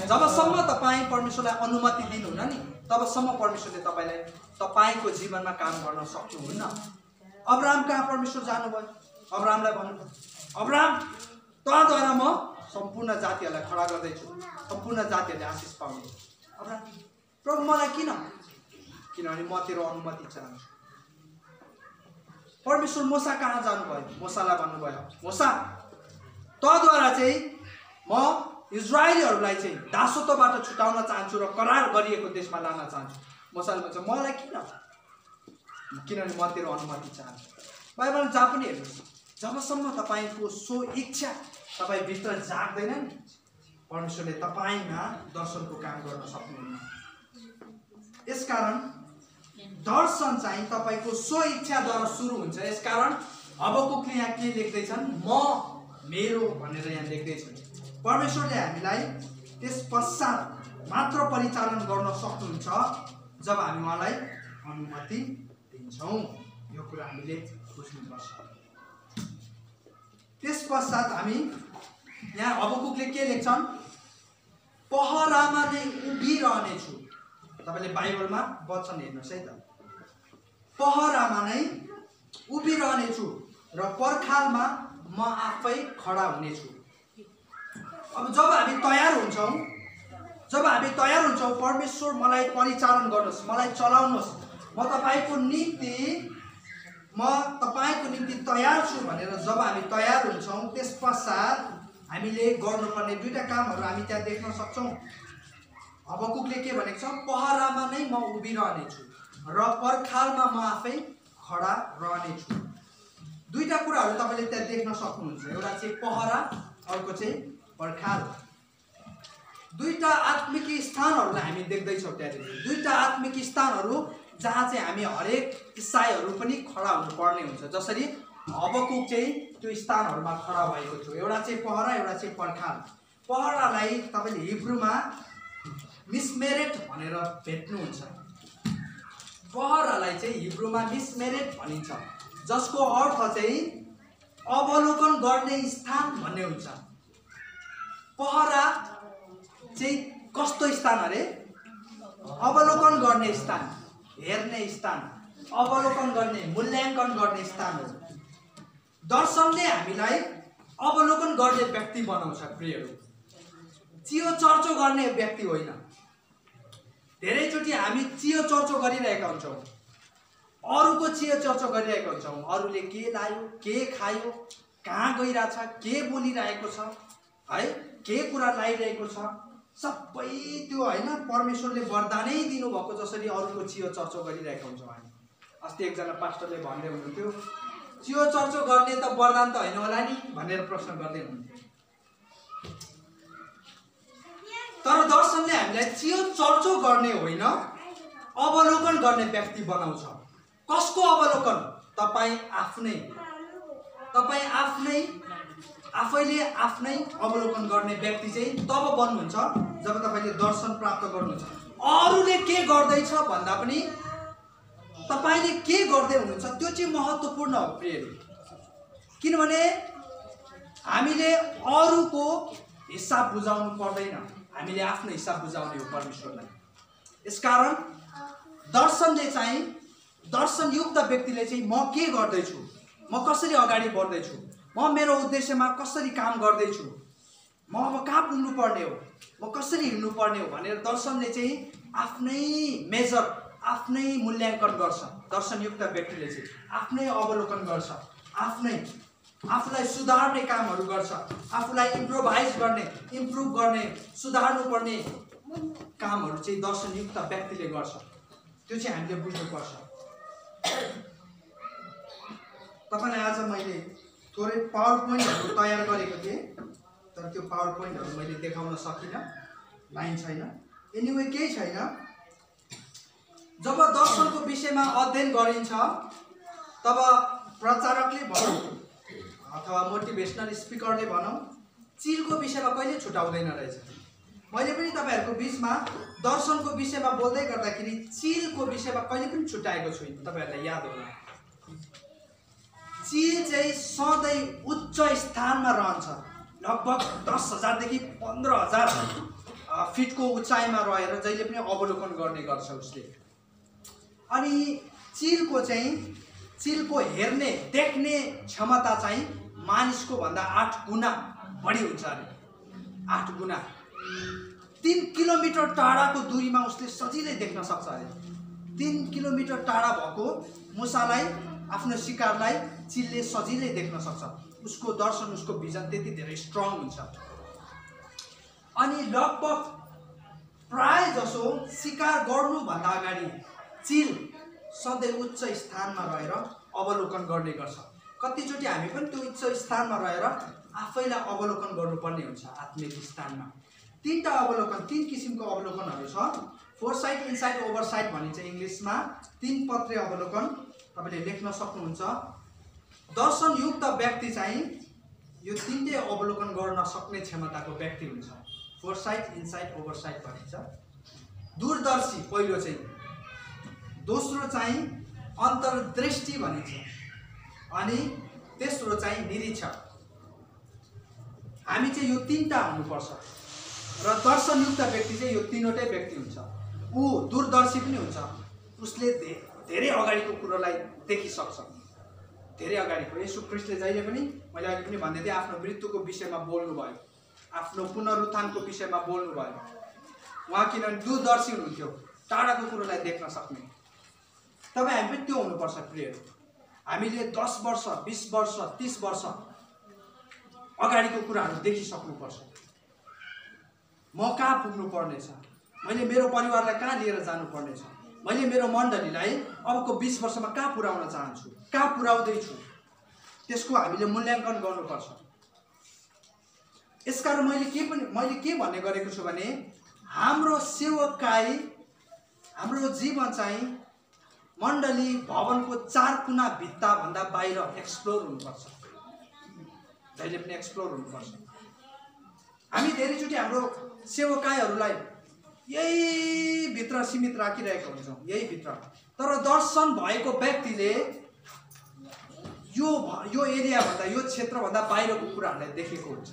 जबसम्म तपाई परमेश्वरलाई अनुमति दिनुहुन्न नि, तबसम्म परमेश्वरले तपाईलाई तपाईको जीवनमा काम गर्न सक्नुहुन्न। अब्राहम कहाँ परमेश्वर जानुभयो, अब्राहमलाई भन्नुभयो, अब्राहम तँद्वारा म सम्पूर्ण जातिहरूलाई खडा गर्दैछु, सम्पूर्ण जातिहरूले आशिष पाउने। अब्राहम, प्रभु मलाई किनभने म तेरो अनुमति चाहन्छु। परमेश्वर मोसा कहाँ जानुभयो, मोसालाई भन्नुभयो, मोसा तँद्वारा चाहिँ म इजरायलीहरूलाई चाहिँ दासत्वबाट छुटाउन चाहन्छु र करार गरिएको देशमा लान चाहन्छु। मोसाले भन्छ, मलाई किनभने म तेरो अनुमति चाहन्छु। बाइबल जहाँ पनि हेर्नुहोस्, जबसम्म तपाईको सो इच्छा तपाईभित्र जाग्दैन नि, परमेश्वरले तपाईमा दर्शनको काम गर्न सक्नुहुन्न। यसकारण दर्शन चाहिँ तपाईको स्व इच्छाद्वारा सुरु हुन्छ। यसकारण हबकुकले यहाँ के लेख्दैछन्, म मेरो भनेर यहाँ लेख्दैछन्। परमेश्वरले हामीलाई त्यस पश्चात मात्र परिचालन गर्न सक्नुहुन्छ जब हामी उहाँलाई अनुमति दिन्छौँ। यो कुरा हामीले बुझ्नुपर्छ। त्यस पश्चात हामी यहाँ हबकुकले के लेख्छन्? पहरामा नै उभिरहनेछु। तपाईले बाइबलमा वचन हेर्नुहोस् है त। पहरामा नै उभिरहनेछु र पर्खालमा म आफै खडा हुनेछु। अब जब हामी तयार हुन्छौँ, परमेश्वर मलाई परिचालन गर्नुहोस्, मलाई चलाउनुहोस्, म तपाईको निम्ति तयार छु भनेर जब हामी तयार हुन्छौँ, त्यस पश्चात हामीले गर्नुपर्ने दुईटा कामहरू हामी त्यहाँ देख्न सक्छौँ। हबकुकले के भनेको छ? पहरामा नै म उभिरहनेछु र पर्खालमा म आफै खडा रहनेछु। दुईटा कुराहरू तपाईले त्यहाँ देख्न सक्नुहुन्छ। एउटा चाहिँ पहरा, अर्को चाहिँ पर्खाल। दुईटा आत्मिक स्थानहरूलाई हामी देख्दैछौँ त्यहाँनिर। दुईटा आत्मिक स्थानहरू जहाँ चाहिँ हामी हरेक इसाईहरू पनि खडा हुनुपर्ने हुन्छ। जसरी हबकुक चाहिँ त्यो स्थानहरूमा खडा भएको थियो। एउटा चाहिँ पहरा, एउटा चाहिँ पर्खाल। पहरालाई तपाईले हिब्रूमा मिसमेरेट भनेर भेट्नुहुन्छ। पहरालाई चाहिँ हिब्रूमा मिसमेरेट भनिन्छ, जसको अर्थ चाहिँ अवलोकन गर्ने स्थान भन्ने हुन्छ। पहरा चाहिँ कस्तो स्थान अरे? अवलोकन गर्ने स्थान, हेर्ने स्थान, अवलोकन गर्ने, मूल्याङ्कन गर्ने स्थान हो। दर्शनले हामीलाई अवलोकन गर्ने व्यक्ति बनाउँछ। प्रियहरू, चियो चर्चो गर्ने व्यक्ति होइन। धेरैचोटि हामी चियो चर्चो गरिरहेका हुन्छौँ, अरूको चियो चर्चो गरिरहेका हुन्छौँ। अरूले के लायो, के खायो, कहाँ गइरहेछ, के बोलिरहेको छ है, के कुरा लागिरहेको छ, सबै त्यो होइन परमेश्वरले वरदानै दिनुभएको जसरी अरूको चियो चर्चो गरिरहेका हुन्छौँ हामी। अस्ति एकजना पास्टरले भन्दै हुनुहुन्थ्यो, चियो चर्चो गर्ने त वरदान त होइन होला नि भनेर प्रश्न गर्दै हुनुहुन्थ्यो। तर दर्शनले हामीलाई चियो चर्चो गर्ने होइन, अवलोकन गर्ने व्यक्ति बनाउँछ। कसको अवलोकन? तपाईँ आफैले आफ्नै अवलोकन गर्ने व्यक्ति चाहिँ तब बन्नुहुन्छ जब तपाईले दर्शन प्राप्त गर्नुहुन्छ। अरूले के गर्दैछ भन्दा पनि तपाईले के गर्दै हुनुहुन्छ त्यो चाहिँ महत्त्वपूर्ण हो प्रियहरू। किनभने हामीले अरूको हिसाब बुझाउनु पर्दैन, हामीले आफ्नो हिसाब बुझाउने हो परमेश्वरलाई। यसकारण दर्शनयुक्त व्यक्तिले चाहिँ म के गर्दैछु, म कसरी अगाडि बढ्दैछु, म मेरो उद्देश्यमा कसरी काम गर्दैछु, म अब कहाँ पुग्नु पर्ने हो, म कसरी हिँड्नु पर्ने हो भनेर दर्शनले चाहिँ आफ्नै मेजर, आफ्नै मूल्याङ्कन गर्छ। दर्शनयुक्त व्यक्तिले चाहिँ आफ्नै अवलोकन गर्छ, आफूलाई सुधार्ने कामहरू गर्छ, आफूलाई इम्प्रुभ गर्ने, सुधार्नु पर्ने कामहरू चाहिँ दर्शनयुक्त व्यक्तिले गर्छ। त्यो चाहिँ हामीले बुझ्नुपर्छ। तपाईलाई आज मैले थोरै पावर पोइन्टहरू तयार गरेको थिएँ, तर त्यो पावर पोइन्टहरू मैले देखाउन सकिनँ, लाइन छैन। एनिवे केही छैन। जब दर्शनको विषयमा अध्ययन गरिन्छ तब प्रचारकले भनौँ अथवा मोटिभेसनल स्पिकरले भनौँ, चिलको विषयमा कहिले छुटाउँदैन रहेछ। मैले पनि तपाईहरुको बीचमा दर्शनको विषयमा बोल्दै गर्दाखेरि चिलको विषयमा कहिले पनि छुटाएको छुइनँ। तपाईहरुलाई याद होला, चिल चाहिँ सधैँ उच्च स्थानमा रहन्छ। लगभग 10,000 देखि 15,000 फिटको उचाइमा रहेर जहिले पनि अवलोकन गर्ने गर्छ उसले। अनि चिलको हेर्ने, देख्ने क्षमता चाहिँ मानिसको भन्दा 8 गुणा बढी हुन्छ अरे। 8 गुणा। 3 किलोमिटर टाढाको दूरीमा उसले सजिलै देख्न सक्छ अरे। 3 किलोमिटर टाढा भएको मुसालाई, आफ्नो शिकारलाई चिलले सजिलै देख्न सक्छ। उसको दर्शन, उसको भिजन त्यति धेरै स्ट्रङ हुन्छ। अनि लगभग प्राय जसो शिकार गर्नुभन्दा अगाडि चिल सधैँ उच्च स्थानमा रहेर अवलोकन गर्ने गर्छ। कतिचोटि हामी पनि त्यो उच्च स्थानमा रहेर आफैलाई अवलोकन गर्नुपर्ने हुन्छ। आत्मिक स्थानमा 3टा अवलोकन, 3 किसिमको अवलोकनहरू छ। फोरसाइट, इनसाइट, ओभरसाइट भनिन्छ इङ्ग्लिसमा। 3 पत्रे अवलोकन तपाईले लेख्न सक्नुहुन्छ। दर्शनयुक्त व्यक्ति चाहिँ यो 3टै अवलोकन गर्न सक्ने क्षमताको व्यक्ति हुन्छ। फोरसाइट, इनसाइट, ओभरसाइट भनिन्छ। दूरदर्शी पहिलो चाहिँ दोस्रो चाहिँ अन्तर्दृष्टि भनिन्छ, अनि तेस्रो चाहिँ निरीक्षक। हामी चाहिँ यो तीनटा हुनुपर्छ र दर्शनयुक्त व्यक्ति चाहिँ यो तीनवटै व्यक्ति हुन्छ। ऊ दूरदर्शी पनि हुन्छ, उसले धेरै अगाडिको कुरोलाई देखिसक्छ, धेरै अगाडिको। येशू ख्रीष्टले जहिले पनि, मैले अघि पनि भन्दै थिएँ, आफ्नो मृत्युको विषयमा बोल्नुभयो, आफ्नो पुनरुत्थानको विषयमा बोल्नुभयो। उहाँ किनभने दूरदर्शी हुनुहुन्थ्यो, टाढाको कुरोलाई देख्न सक्ने। तपाईँ हामी पनि त्यो हुनुपर्छ प्रियहरू। हामीले 10 वर्ष 20 वर्ष 30 वर्ष अगाडिको कुराहरू देखिसक्नुपर्छ। म कहाँ पुग्नु पर्नेछ, मैले मेरो परिवारलाई कहाँ लिएर जानुपर्नेछ, मैले मेरो मण्डलीलाई अबको 20 वर्षमा कहाँ पुर्याउन चाहन्छु, कहाँ पुर्याउँदैछु, त्यसको हामीले मूल्याङ्कन गर्नुपर्छ। यसकारण मैले के भन्ने गरेको छु भने हाम्रो सेवकाई, हाम्रो जीवन चाहिँ मण्डली भवनको 4 कुना भित्ता भन्दा बाहिर एक्सप्लोर हुनुपर्छ, जहिले पनि एक्सप्लोर हुनुपर्छ। हामी धेरैचोटि हाम्रो सेवकाईहरूलाई यही भित्र सीमित राखिरहेका हुन्छौँ, यही भित्र। तर दर्शन भएको व्यक्तिले यो एरियाभन्दा, यो क्षेत्रभन्दा बाहिरको कुराहरूलाई देखेको हुन्छ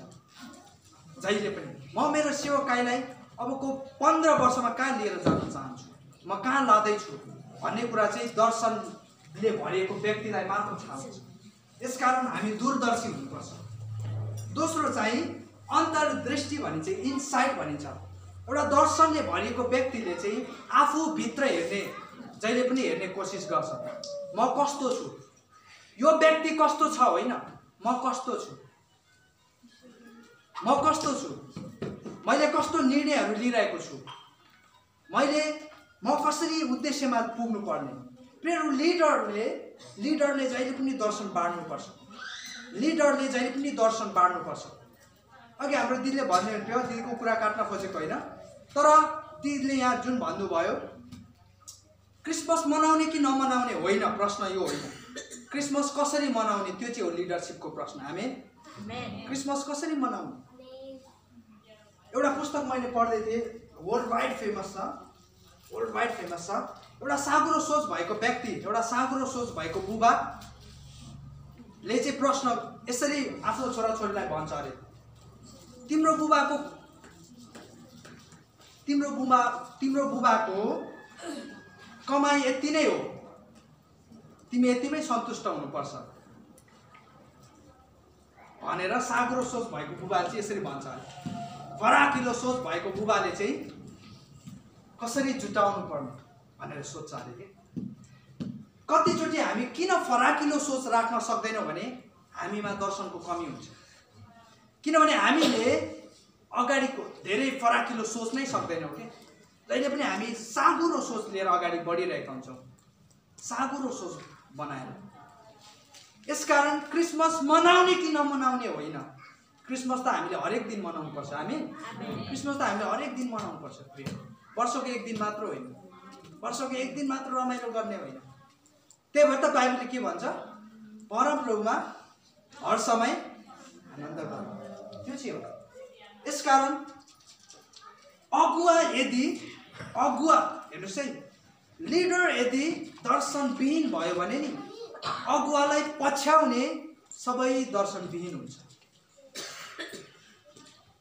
जहिले पनि। म मेरो सेवकाईलाई अबको 15 वर्षमा कहाँ लिएर जान चाहन्छु, म कहाँ लाँदैछु भन्ने कुरा चाहिँ दर्शनले भरिएको व्यक्तिलाई मात्र थाहा हुन्छ। यसकारण हामी दूरदर्शी हुनुपर्छ। दोस्रो चाहिँ अन्तर्दृष्टि भनिन्छ, इनसाइट भनिन्छ। एउटा दर्शनले भरिएको व्यक्तिले चाहिँ आफूभित्र हेर्ने, जहिले पनि हेर्ने कोसिस गर्छ। म कस्तो छु, यो व्यक्ति कस्तो छ, होइन म कस्तो छु, म कस्तो छु, मैले कस्तो निर्णयहरू लिइरहेको छु, म कसरी उद्देश्यमा पुग्नु पर्ने। प्रियहरू, लिडरले जहिले पनि दर्शन बाँड्नुपर्छ, लिडरले जहिले पनि दर्शन बाँड्नुपर्छ। अघि हाम्रो दिदीले भन्नुहुन्थ्यो, दिदीको कुरा काट्न खोजेको होइन, तर दिदीले यहाँ जुन भन्नुभयो, क्रिसमस मनाउने कि नमनाउने होइन, प्रश्न यो होइन। क्रिसमस कसरी मनाउने, त्यो चाहिँ हो लिडरसिपको प्रश्न। आमेन। क्रिसमस कसरी मनाउने? एउटा पुस्तक मैले पढ्दै थिएँ, वर्ल्ड वाइड फेमस छ, एउटा साँघुरो सोच भएको व्यक्ति, एउटा साँघुरो सोच भएको बुबाले चाहिँ प्रश्न यसरी आफ्नो छोराछोरीलाई भन्छ, अरे तिम्रो बुबाको कमाई यति नै हो, तिमी यतिमै सन्तुष्ट हुनुपर्छ भनेर साँघुरो सोच भएको बुबाले चाहिँ यसरी भन्छ। फराकिलो सोच भएको बुबाले चाहिँ कसरी जुटाउनु पर्ने भनेर सोच्छ अरे के। कतिचोटि हामी किन फराकिलो सोच राख्न सक्दैनौँ भने हामीमा दर्शनको कमी हुन्छ। किनभने हामीले अगाडिको धेरै फराकिलो सोच नै सक्दैनौँ कि। जहिले पनि हामी साँघुरो सोच लिएर अगाडि बढिरहेका हुन्छौँ, साँघुरो सोच बनाएर। यसकारण क्रिसमस मनाउने कि नमनाउने होइन, क्रिसमस त हामीले हरेक दिन मनाउनुपर्छ। हामी क्रिसमस त हामीले हरेक दिन मनाउनुपर्छ। वर्षको एक दिन मात्र होइन, वर्षको एक दिन मात्र रमाइलो गर्ने होइन। त्यही भएर त बाइबलले के भन्छ, परमप्रभुमा हर समय आनन्द गर्नु, त्यो चाहिँ हो। यसकारण अगुवा हेर्नुहोस् है, लिडर यदि दर्शनविहीन भयो भने नि अगुवालाई पछ्याउने सबै दर्शनविहीन हुन्छ।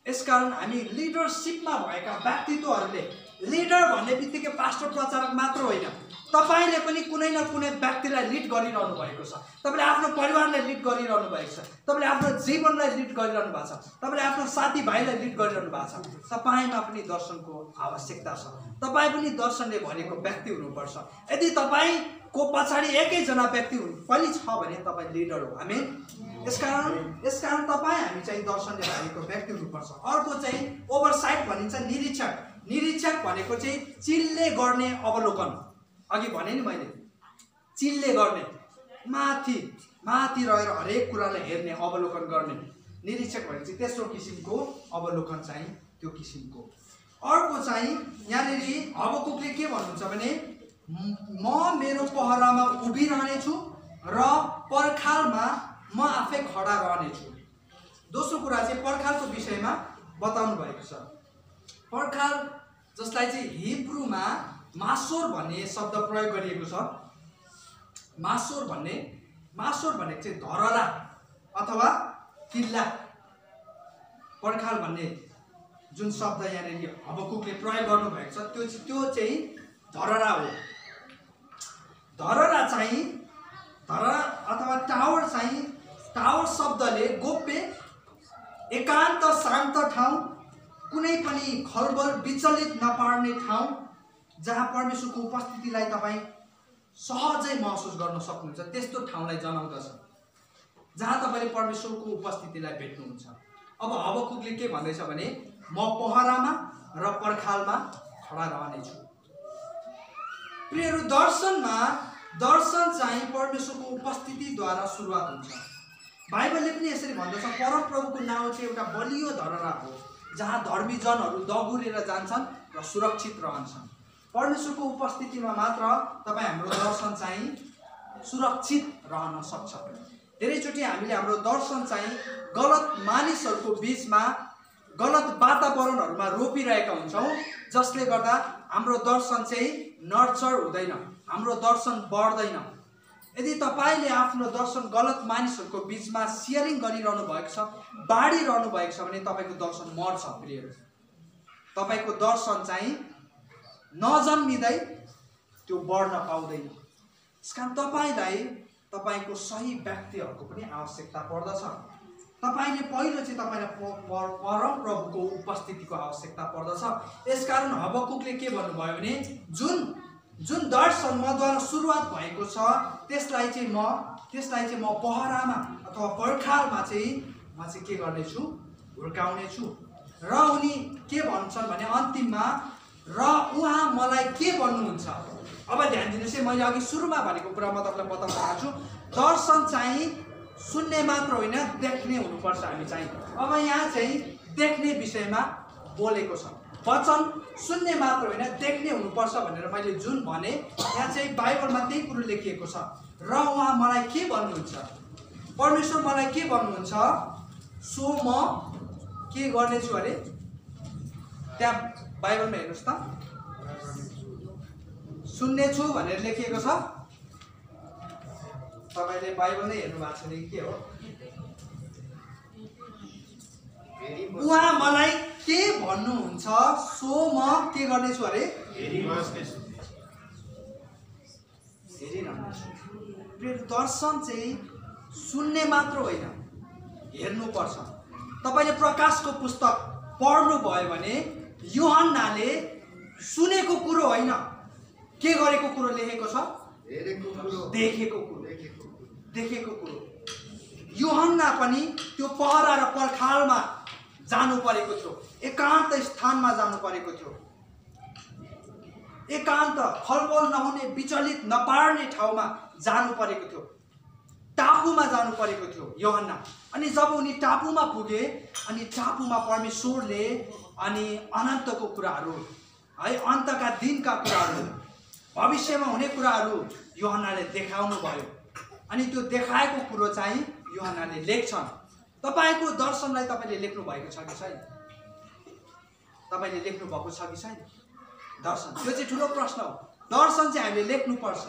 यसकारण हामी लिडरसिपमा भएका व्यक्तित्वहरूले, लिडर भन्ने बित्तिकै पास्टर प्रचारक मात्र होइन, तपाईले पनि कुनै न कुनै व्यक्तिलाई लिड गरिरहनु भएको छ। तपाईले आफ्नो परिवारलाई लिड गरिरहनु भएको छ, तपाईले आफ्नो जीवनलाई लिड गरिरहनु भएको छ, तपाईले आफ्नो साथीभाइलाई लिड गरिरहनु भएको छ। तपाईमा पनि दर्शनको आवश्यकता छ। तपाई पनि दर्शनले भरेको व्यक्ति हुनुपर्छ। यदि तपाईको पछाडि एकैजना व्यक्ति पनि छ भने तपाई लिडर हो। आमेन। यसकारण तपाई हामी चाहिँ दर्शनले भरेको व्यक्ति हुनुपर्छ। अर्को चाहिँ ओभरसाइट भनिन्छ, निरीक्षक। निरीक्षक भनेको चाहिँ चिल्ले गर्ने अवलोकन। अघि भने नि मैले, चिल्ले गर्ने, माथि रहेर हरेक कुरालाई हेर्ने, अवलोकन गर्ने। निरीक्षक भनेको चाहिँ तेस्रो किसिमको अवलोकन चाहिँ त्यो किसिमको। अर्को चाहिँ यहाँनिर हबकुकले के भन्नुहुन्छ भने, म मेरो पहरामा उभिरहनेछु र पर्खालमा म आफै खडा रहनेछु। दोस्रो कुरा चाहिँ पर्खालको विषयमा बताउनु भएको छ। पर्खाल जसलाई चाहिँ हिब्रूमा मासोर भन्ने शब्द प्रयोग गरिएको छ। मासोर भनेको चाहिँ धरहरा अथवा किल्ला, पर्खाल भन्ने जुन शब्द यहाँनिर हबकुकले प्रयोग गर्नुभएको छ त्यो चाहिँ धरहरा हो। धरहरा अथवा टावर शब्दले गोप्य, एकान्त, शान्त ठाउँ, कुनै पनि खलबल विचलित नपार्ने ठाउँ जहाँ परमेश्वरको उपस्थितिलाई तपाईँ सहजै महसुस गर्न सक्नुहुन्छ, त्यस्तो ठाउँलाई जनाउँदछ जहाँ तपाईँले परमेश्वरको उपस्थितिलाई भेट्नुहुन्छ। अब हबकुकले के भन्दैछ भने म पहरामा र पर्खालमा खडा रहनेछु। प्रियहरू, दर्शन चाहिँ परमेश्वरको उपस्थितिद्वारा सुरुवात हुन्छ। बाइबलले पनि यसरी भन्दछ, परमप्रभुको नाउँ चाहिँ एउटा बलियो धरहरा हो जहाँ धर्मी जनहरू दगुरेर जान्छन् र सुरक्षित रहन्छन्। परमेश्वरको उपस्थितिमा मात्र तपाईँ हाम्रो दर्शन चाहिँ सुरक्षित रहन सक्छ। धेरैचोटि हामीले हाम्रो दर्शन चाहिँ गलत मानिसहरूको बिचमा, गलत वातावरणहरूमा रोपिरहेका हुन्छौँ, जसले गर्दा हाम्रो दर्शन चाहिँ नर्चर हुँदैन, हाम्रो दर्शन बढ्दैन। यदि तपाईँले आफ्नो दर्शन गलत मानिसहरूको बिचमा सेयरिङ गरिरहनु भएको छ, बाँडिरहनु भएको छ भने तपाईँको दर्शन मर्छ। प्रियहरू, तपाईँको दर्शन चाहिँ नजन्मिँदै त्यो बढ्न पाउँदैन। यसकारण तपाईँलाई तपाईँको सही व्यक्तिहरूको पनि आवश्यकता पर्दछ। तपाईँले पहिलो चाहिँ तपाईँलाई परमप्रभुको उपस्थितिको आवश्यकता पर्दछ। यसकारण हबकुकले के भन्नुभयो भने जुन दर्शन मद्वारा सुरुवात भएको छ त्यसलाई चाहिँ म पहरामा अथवा पर्खालमा चाहिँ म चाहिँ के गर्नेछु, हुर्काउनेछु। र उनी के भन्छन् भने अन्तिममा, र उहाँ मलाई के भन्नुहुन्छ। अब ध्यान दिनुहोस् है, मैले अघि सुरुमा भनेको कुरा म तपाईँलाई बताउन चाहन्छु। दर्शन चाहिँ सुन्ने मात्र होइन, देख्ने हुनुपर्छ हामी चाहिँ। अब यहाँ चाहिँ देख्ने विषयमा बोलेको छ। वचन सुन्ने मात्र होइन, देख्ने हुनुपर्छ भनेर मैले जुन भने, यहाँ चाहिँ बाइबलमा त्यही कुरो लेखिएको छ। र उहाँ मलाई के भन्नुहुन्छ, परमेश्वर मलाई के भन्नुहुन्छ, सो म के गर्नेछु अरे। त्यहाँ बाइबलमा हेर्नुहोस् त, सुन्नेछु भनेर लेखिएको छ। तपाईँले बाइबल नै हेर्नु भएको छ कि के हो? उहाँ मलाई के भन्नुहुन्छ, सो म के गर्नेछु अरे, हेरिरहनेछु। दर्शन चाहिँ सुन्ने मात्र होइन, हेर्नुपर्छ। तपाईँले प्रकाशको पुस्तक पढ्नुभयो भने यूहन्नाले सुनेको कुरो होइन, के गरेको कुरो लेखेको छ, देखेको कुरो। यूहन्ना पनि त्यो पहरा र पर्खालमा जानु परेको थियो, एकान्त स्थानमा जानु परेको थियो, एकान्त, खलबल नहुने, विचलित नपार्ने ठाउँमा जानु परेको थियो, टापुमा जानु परेको थियो यूहन्ना। अनि जब उनी टापुमा पुगे, अनि टापुमा परमेश्वरले अनि अनन्तको कुराहरू है, अन्तका दिनका कुराहरू, भविष्यमा हुने कुराहरू यूहन्नाले देखाउनु भयो। अनि त्यो देखाएको कुरो चाहिँ यूहन्नाले लेख्छन्। तपाईँको दर्शनलाई तपाईँले लेख्नु भएको छ कि छैन? तपाईँले लेख्नु भएको छ कि छैन दर्शन? त्यो चाहिँ ठुलो प्रश्न हो। दर्शन चाहिँ हामीले लेख्नुपर्छ।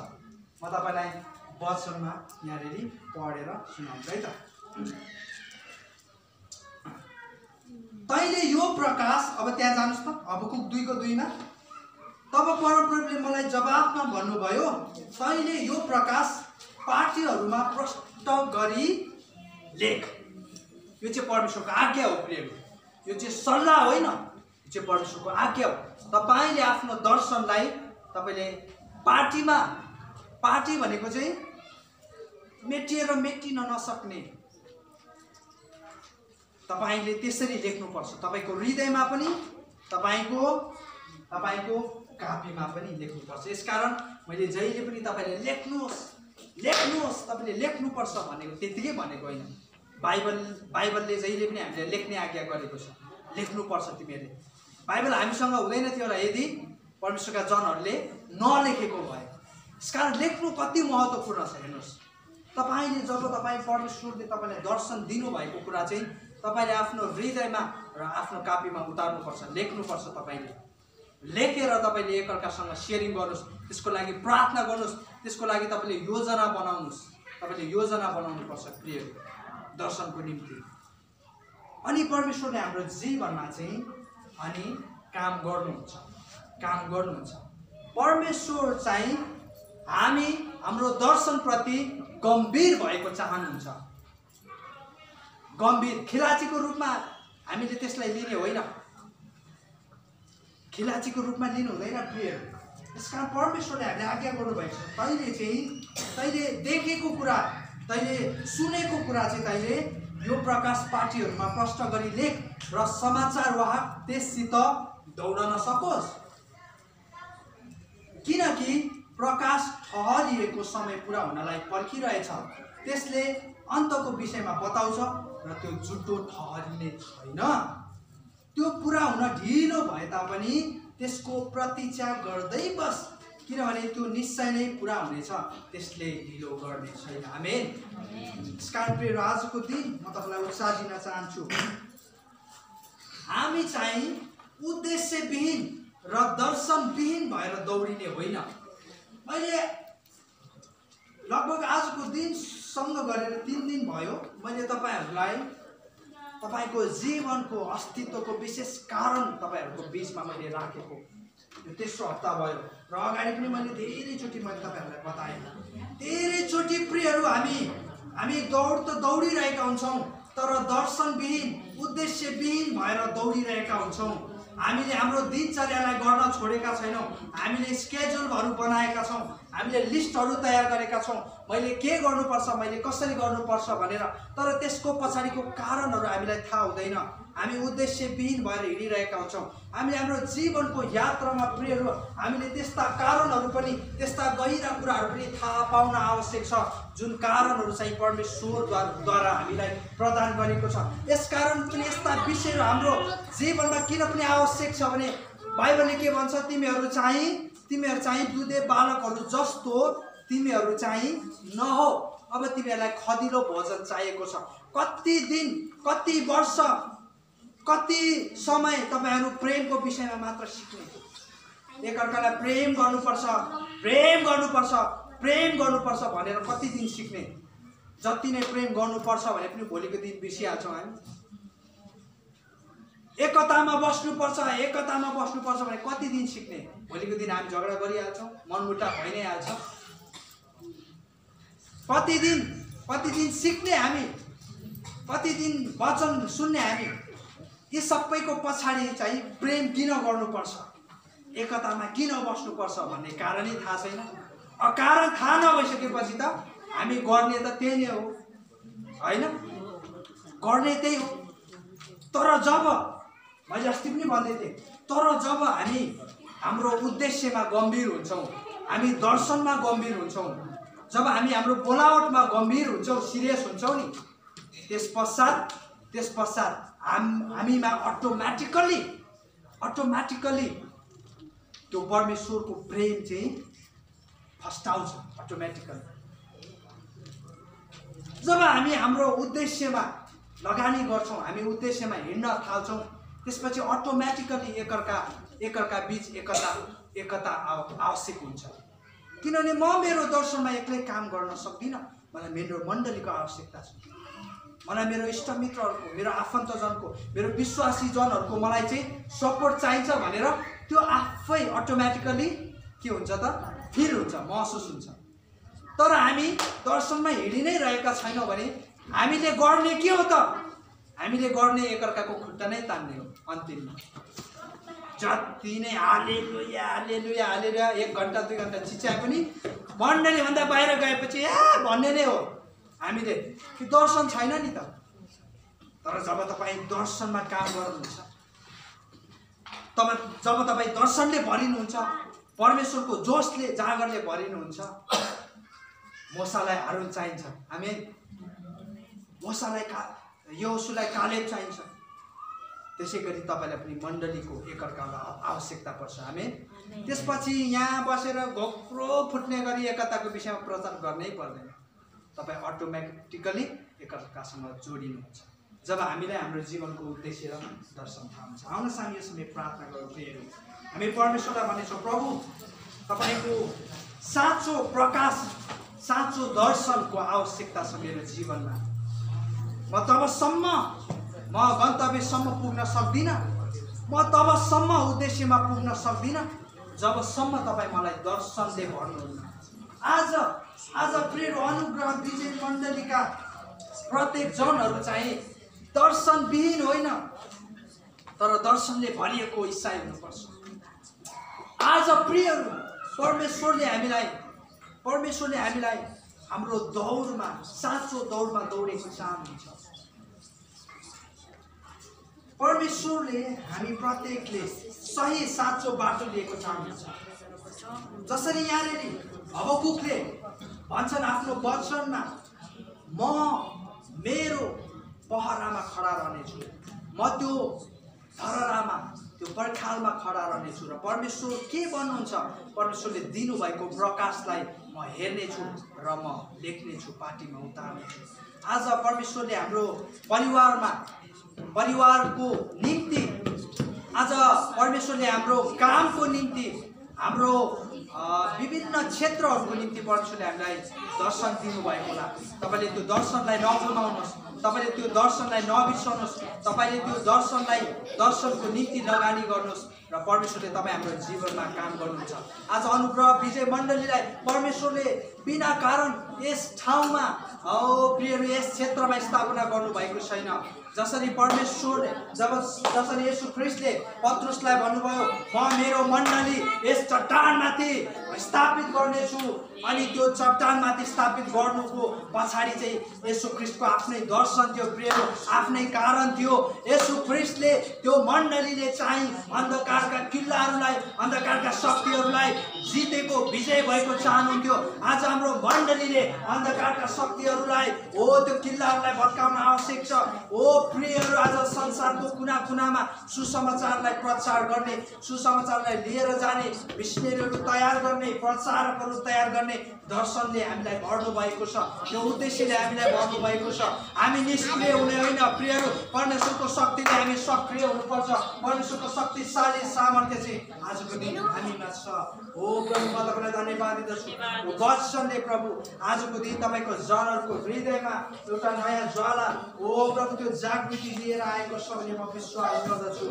म तपाईँलाई वचनमा यहाँनिर पढेर सुनाउँछु है त। तैँले यो प्रकाश, अब त्यहाँ जानुहोस् त, हबकुक 2:2 तब परमप्रभुले मलाई जवाफमा भन्नुभयो, तैँले यो प्रकाश पार्टीहरूमा प्रष्ट गरी लेख। यो चाहिँ परमेश्वरको आज्ञा हो प्रियहरू, यो चाहिँ सल्लाह होइन, यो चाहिँ परमेश्वरको आज्ञा हो। तपाईँले आफ्नो दर्शनलाई तपाईँले पार्टी भनेको चाहिँ मेटिएर मेटिन नसक्ने, तपाईँले त्यसरी लेख्नुपर्छ। तपाईँको हृदयमा पनि, तपाईँको कापीमा पनि लेख्नुपर्छ। यसकारण मैले जहिले पनि तपाईँले लेख्नुहोस्, तपाईँले लेख्नुपर्छ भनेको त्यतिकै भनेको होइन। बाइबलले जहिले पनि हामीले लेख्ने आज्ञा गरेको छ, लेख्नुपर्छ तिमीहरूले। बाइबल हामीसँग हुँदैन थियो होला यदि परमेश्वरका जनहरूले नलेखेको भए। यसकारण लेख्नु कति महत्त्वपूर्ण छ हेर्नुहोस्। तपाईँले जब परमेश्वरले तपाईँलाई दर्शन दिनुभएको कुरा चाहिँ तपाईँले आफ्नो हृदयमा र आफ्नो कापीमा उतार्नुपर्छ, लेख्नुपर्छ। तपाईँले लेखेर तपाईले एकअर्कासँग शेयरिङ गर्नुस्, त्यसको लागि प्रार्थना गर्नुस्, त्यसको लागि तपाईले योजना बनाउनुस्। तपाईले योजना बनाउनु पर्छ प्रिय दर्शनको निम्ति। अनि परमेश्वरले हाम्रो जीवनमा चाहिँ अनि काम गर्नुहुन्छ। परमेश्वर चाहिँ हाम्रो दर्शनप्रति गम्भीर भएको चाहनुहुन्छ। गम्भीर खिलाचीको रूपमा हामीले त्यसलाई लिने होइन, खिलाचीको रूपमा लिनु हुँदैन प्रियहरू। त्यसकारण परमेश्वरले हामीले आज्ञा गर्नुभएको छ, तैले देखेको कुरा, तैले सुनेको कुरा चाहिँ तैले यो प्रकाश पाटीहरूमा प्रष्ट गरी लेख र समाचार वाहक त्यससित दौडन सकोस्। किनकि प्रकाश ठहरिएको समय पुरा हुनलाई पर्खिरहेछ। त्यसले अन्तको विषयमा बताउँछ र त्यो झुटो ठहरिने छैन। त्यो पुरा हुन ढिलो भए तापनि त्यसको प्रतीक्षा गर्दै बस, किनभने त्यो निश्चय नै पुरा हुनेछ, त्यसले ढिलो गर्ने छैन। आमेन। त्यसकारण प्रिय आजको दिन म तपाईलाई उत्साह दिन चाहन्छु। हामी चाहिँ उद्देश्यविहीन र दर्शनविहीन भएर दौडिने होइन। मैले लगभग आजको दिनसँग गरेर 3 दिन भयो मैले तपाईहरुलाई तपाईको जीवनको अस्तित्वको विशेष कारण तपाईहरुको बीचमा मैले राखेको। यो तेस्रो हप्ता भयो र अगाडि पनि मैले धेरैचोटि मैले तपाईहरुलाई बताएँ। धेरैचोटि प्रियहरू हामी दौडिरहेका हुन्छौँ, तर दर्शनविहीन उद्देश्यविहीन भएर दौडिरहेका हुन्छौँ। हामीले हाम्रो दिनचर्यालाई गर्न छोडेका छैनौँ। हामीले स्केड्युलहरू बनाएका छौँ, हामीले लिस्टहरू तयार गरेका छौँ, मैले के गर्नुपर्छ, मैले कसरी गर्नुपर्छ भनेर। तर त्यसको पछाडिको कारणहरू हामीलाई थाहा हुँदैन। हामी उद्देश्यविहीन भएर हिँडिरहेका हुन्छौँ। हामीले हाम्रो जीवनको यात्रामा प्रियहरू हामीले त्यस्ता कारणहरू पनि, त्यस्ता गहिरा कुराहरू पनि थाहा पाउन आवश्यक छ, जुन कारणहरू चाहिँ परमेश्वरद्वारा हामीलाई प्रदान गरेको छ। यसकारण पनि यस्ता विषयहरू हाम्रो जीवनमा किन पनि आवश्यक छ भने बाइबलले के भन्छ, तिमीहरू चाहिँ दुधे बालकहरू जस्तो तिमीहरू चाहिँ नहो। अब तिमीहरूलाई खदिलो भोजन चाहिएको छ। कति दिन, कति वर्ष, कति समय तपाईहरु प्रेमको विषयमा मात्र सिक्ने, एकअर्कालाई प्रेम गर्नुपर्छ भनेर कति दिन सिक्ने। जति नै प्रेम गर्नुपर्छ भने पनि भोलिको दिन बिर्सिहाल्छौँ हामी। एकतामा बस्नुपर्छ भने कति दिन सिक्ने, भोलिको दिन हामी झगडा गरिहाल्छौँ, मनमुटाव भइ नै हाल्छ। कति दिन सिक्ने हामी, कति दिन वचन सुन्ने हामी। यी सबैको पछाडि चाहिँ प्रेम किन गर्नुपर्छ, एकतामा किन बस्नुपर्छ भन्ने कारणै थाहा छैन। कारण थाहा नभइसकेपछि त हामी गर्ने त त्यही नै हो हैन, गर्ने त्यही हो। तर जब मैले अस्ति पनि भन्दै थिएँ, तर जब हामी हाम्रो उद्देश्यमा गम्भीर हुन्छौँ, हामी दर्शनमा गम्भीर हुन्छौँ, जब हामी हाम्रो बोलावटमा गम्भीर हुन्छौँ, सिरियस हुन्छौँ नि, त्यस पश्चात हामीमा अटोमेटिकली त्यो परमेश्वरको प्रेम चाहिँ फस्टाउँछ अटोमेटिकली। जब हामी हाम्रो उद्देश्यमा लगानी गर्छौँ, हामी उद्देश्यमा हिँड्न थाल्छौँ, त्यसपछि अटोमेटिकली एकअर्का बीच एकता आवश्यक हुन्छ। किनभने म मेरो दर्शनमा एक्लै काम गर्न सक्दिनँ, मलाई मेरो मण्डलीको आवश्यकता छ। मलाई मेरो इष्टमित्रहरूको, मेरो आफन्तजनको, मेरो विश्वासी जनहरूको मलाई चाहिँ सपोर्ट चाहिन्छ भनेर त्यो आफै अटोमेटिकली के हुन्छ त, फिल हुन्छ, महसुस हुन्छ। तर हामी दर्शनमा हिँडि नै रहेका छैनौँ भने हामीले गर्ने के हो त, हामीले गर्ने एकअर्काको खुट्टा नै तान्ने हो। अन्तिममा जति नै हालेलुया 1 घण्टा 2 घण्टा चिच्याए पनि मण्डली भन्दा बाहिर गएपछि भन्ने नै हो हामीले कि दर्शन छैन नि त। तर जब तपाईँ दर्शनमा काम गर्नुहुन्छ, जब तपाईँ दर्शनले भरिनुहुन्छ, परमेश्वरको जोशले, जागरले भरिनुहुन्छ, मोसालाई हारून चाहिन्छ, आमेन। मोसालाई यहोशुलाई कालेब चाहिन्छ। त्यसै गरी तपाईलाई पनि मण्डलीको एकअर्काको आवश्यकता पर्छ, आमेन। त्यसपछि यहाँ बसेर घोप्रो फुट्ने गरी एकताको विषयमा प्रचार गर्नै पर्दैन। तपाईँ अटोमेटिकली एकअर्कासँग जोडिनुहुन्छ। जब हामीलाई हाम्रो जीवनको उद्देश्य र दर्शन थाहा हुन्छ। आउनुहोस् हामी यस समय प्रार्थना गरौँ प्रियहरू। हामी परमेश्वरलाई भनेछौँ, प्रभु तपाईँको साँचो प्रकाश, साँचो दर्शनको आवश्यकता छ मेरो जीवनमा। म तबसम्म म गन्तव्यसम्म पुग्न सक्दिनँ, म तबसम्म उद्देश्यमा पुग्न सक्दिनँ जबसम्म तपाईँ मलाई दर्शनले भर्नुहुन्न। आज प्रिय अनुग्रह विजय मण्डलीका प्रत्येक जनहरू चाहिँ दर्शनविहीन होइन, तर दर्शनले भरिएको इसाई हुनुपर्छ। आज प्रियहरू परमेश्वरले हामीलाई हाम्रो दौडमा, साँचो दौडमा दौडेको चाहनुहुन्छ। परमेश्वरले हामी प्रत्येकले सही साँचो बाटो लिएको चाहनुहुन्छ। जसरी यहाँनिर हबकुकले भन्छन् आफ्नो वचनमा, म मेरो पहरामा खडा रहनेछु, म त्यो धरहरामा, त्यो पर्खालमा खडा रहनेछु। र परमेश्वर के भन्नुहुन्छ? परमेश्वरले दिनुभएको प्रकाशलाई म हेर्नेछु र म लेख्नेछु, पाटीमा उतार्नेछु। आज परमेश्वरले हाम्रो परिवारको निम्ति, आज परमेश्वरले हाम्रो कामको निम्ति, हाम्रो विभिन्न क्षेत्रहरूको निम्ति परमेश्वरले हामीलाई दर्शन दिनुभएको होला। तपाईँले त्यो दर्शनलाई नगुमाउनुहोस्, तपाईँले त्यो दर्शनलाई नबिर्सनुहोस्, तपाईँले त्यो दर्शनको निम्ति लगानी गर्नुहोस् र परमेश्वरले तपाईँ हाम्रो जीवनमा काम गर्नुहुन्छ। आज अनुग्रह विजय मण्डलीलाई परमेश्वरले बिना कारण यस ठाउँमा प्रियहरू यस क्षेत्रमा स्थापना गर्नुभएको छैन। जसरी परमेश्वरले जसरी येशू ख्रीष्टले पत्रुसलाई भन्नुभयो, म मेरो मण्डली यस चट्टानमाथि स्थापित गर्नेछु, अनि त्यो चट्टानमाथि स्थापित गर्नुको पछाडि चाहिँ येशू ख्रीष्टको आफ्नै दर्शन थियो प्रियहरू, आफ्नै कारण थियो। येशू ख्रीष्टले त्यो मण्डलीले चाहिँ अन्धकारका किल्लाहरूलाई, अन्धकारका शक्तिहरूलाई जितेको, विजय भएको चाहनुहुन्थ्यो। आज हाम्रो मण्डलीले अन्धकारका शक्तिहरूलाई, त्यो किल्लाहरूलाई भत्काउन आवश्यक छ। प्रियहरू आज संसारको कुना कुनामा सुसमाचारलाई प्रचार गर्ने, सुसमाचारलाई लिएर जाने मिसनरीहरू तयार गर्ने, प्रचारकहरू तयार गर्ने दर्शनले हामीलाई भर्नु भएको छ। त्यो उद्देश्यले हामीलाई भर्नु भएको छ। हामी निष्क्रिय हुने होइन प्रियहरू, परमेश्वरको शक्तिले हामी सक्रिय हुनुपर्छ। परमेश्वरको शक्तिशाली सामर्थ्य चाहिँ आजको दिन हामीमा छ। प्रभु म तपाईँलाई धन्यवाद दिँदछु। वचनले प्रभु आजको दिन तपाईँको जनहरूको हृदयमा एउटा नयाँ ज्वाला प्रभु त्यो जागृति लिएर आएको छ भने म विश्वास गर्दछु।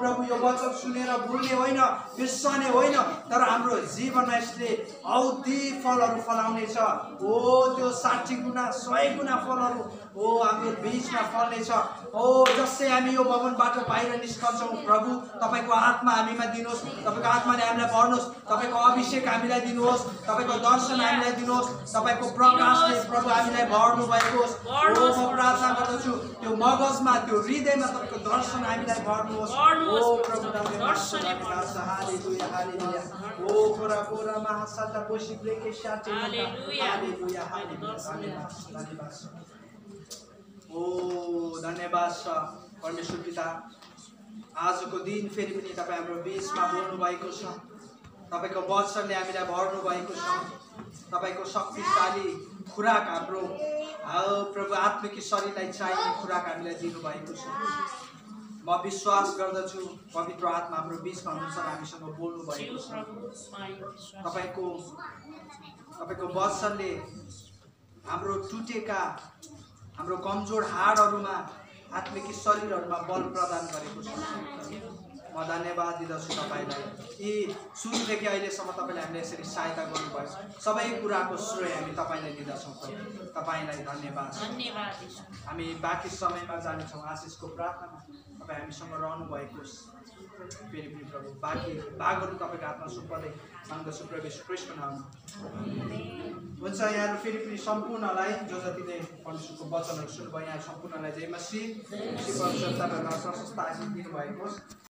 प्रभु यो वचन सुनेर भुल्ने होइन, बिर्सने होइन, तर हाम्रो जीवनमा यसले औधी फलहरू फलाउनेछ। त्यो 60 गुणा 100 गुणा फलहरू हाम्रो बीचमा फल्नेछ। जसै हामी यो भवनबाट बाहिर निस्कन्छौँ, प्रभु तपाईँको आत्मा हामीमा दिनुहोस्, तपाईँको आत्माले हामीलाई भर्नुहोस्, तपाईँको अभिषेक हामीलाई दिनुहोस्, तपाईँको दर्शन हामीलाई दिनुहोस्, तपाईँको प्रकाशले प्रभु हामीलाई भर्नु भएको होस्। म प्रार्थना गर्दछु त्यो मगजमा, त्यो हृदयमा तपाईँको दर्शन हामीलाई भर्नुहोस्। प्रभु हालेलुया हालेलुया। कोरा कोरा महासाता पोसी ब्रेके शाटे हालेलुया हालेलुया धन्यवाद छ। धन्यवाद छ परमेश्वर पिता। आजको दिन फेरि पनि तपाईँ हाम्रो बीचमा बोल्नु भएको छ। तपाईँको वचनले हामीलाई भर्नु भएको छ। तपाईँको शक्तिशाली खुराक हाम्रो प्रभु आत्मिक शरीरलाई चाहिने खुराक हामीलाई दिनुभएको छ। म विश्वास गर्दछु पवित्र आत्मा हाम्रो बीचमा हुनुहुन्छ, हामीसँग बोल्नु भएको छ। तपाईँको वचनले हाम्रो टुटेका, हाम्रो कमजोर हाडहरूमा, आत्मिक शरीरहरूमा बल प्रदान गरेको छ। म धन्यवाद दिँदछु तपाईँलाई। यी सुरुदेखि अहिलेसम्म तपाईँले हामीलाई यसरी सहायता गर्नुभयो। सबै कुराको श्रेय हामी तपाईँलाई दिँदछौँ। तपाईँलाई धन्यवाद। हामी बाँकी समयमा जानेछौँ आशिषको प्रार्थनामा। तपाईँ हामीसँग रहनु भएको फेरि पनि प्रभु बाँकी भागहरू तपाईँको हातमा सुम्पदै माग्दछु प्रभु येशू ख्रीष्टको नाममा। हुन्छ, यहाँहरू फेरि पनि सम्पूर्णलाई जो जतिले परमेश्वरको वचनहरू सुन्नुभयो, यहाँ सम्पूर्णलाई जय मसीह। परमेश्वर तपाईँहरूलाई प्रशस्त आशिष दिनुभएको होस्।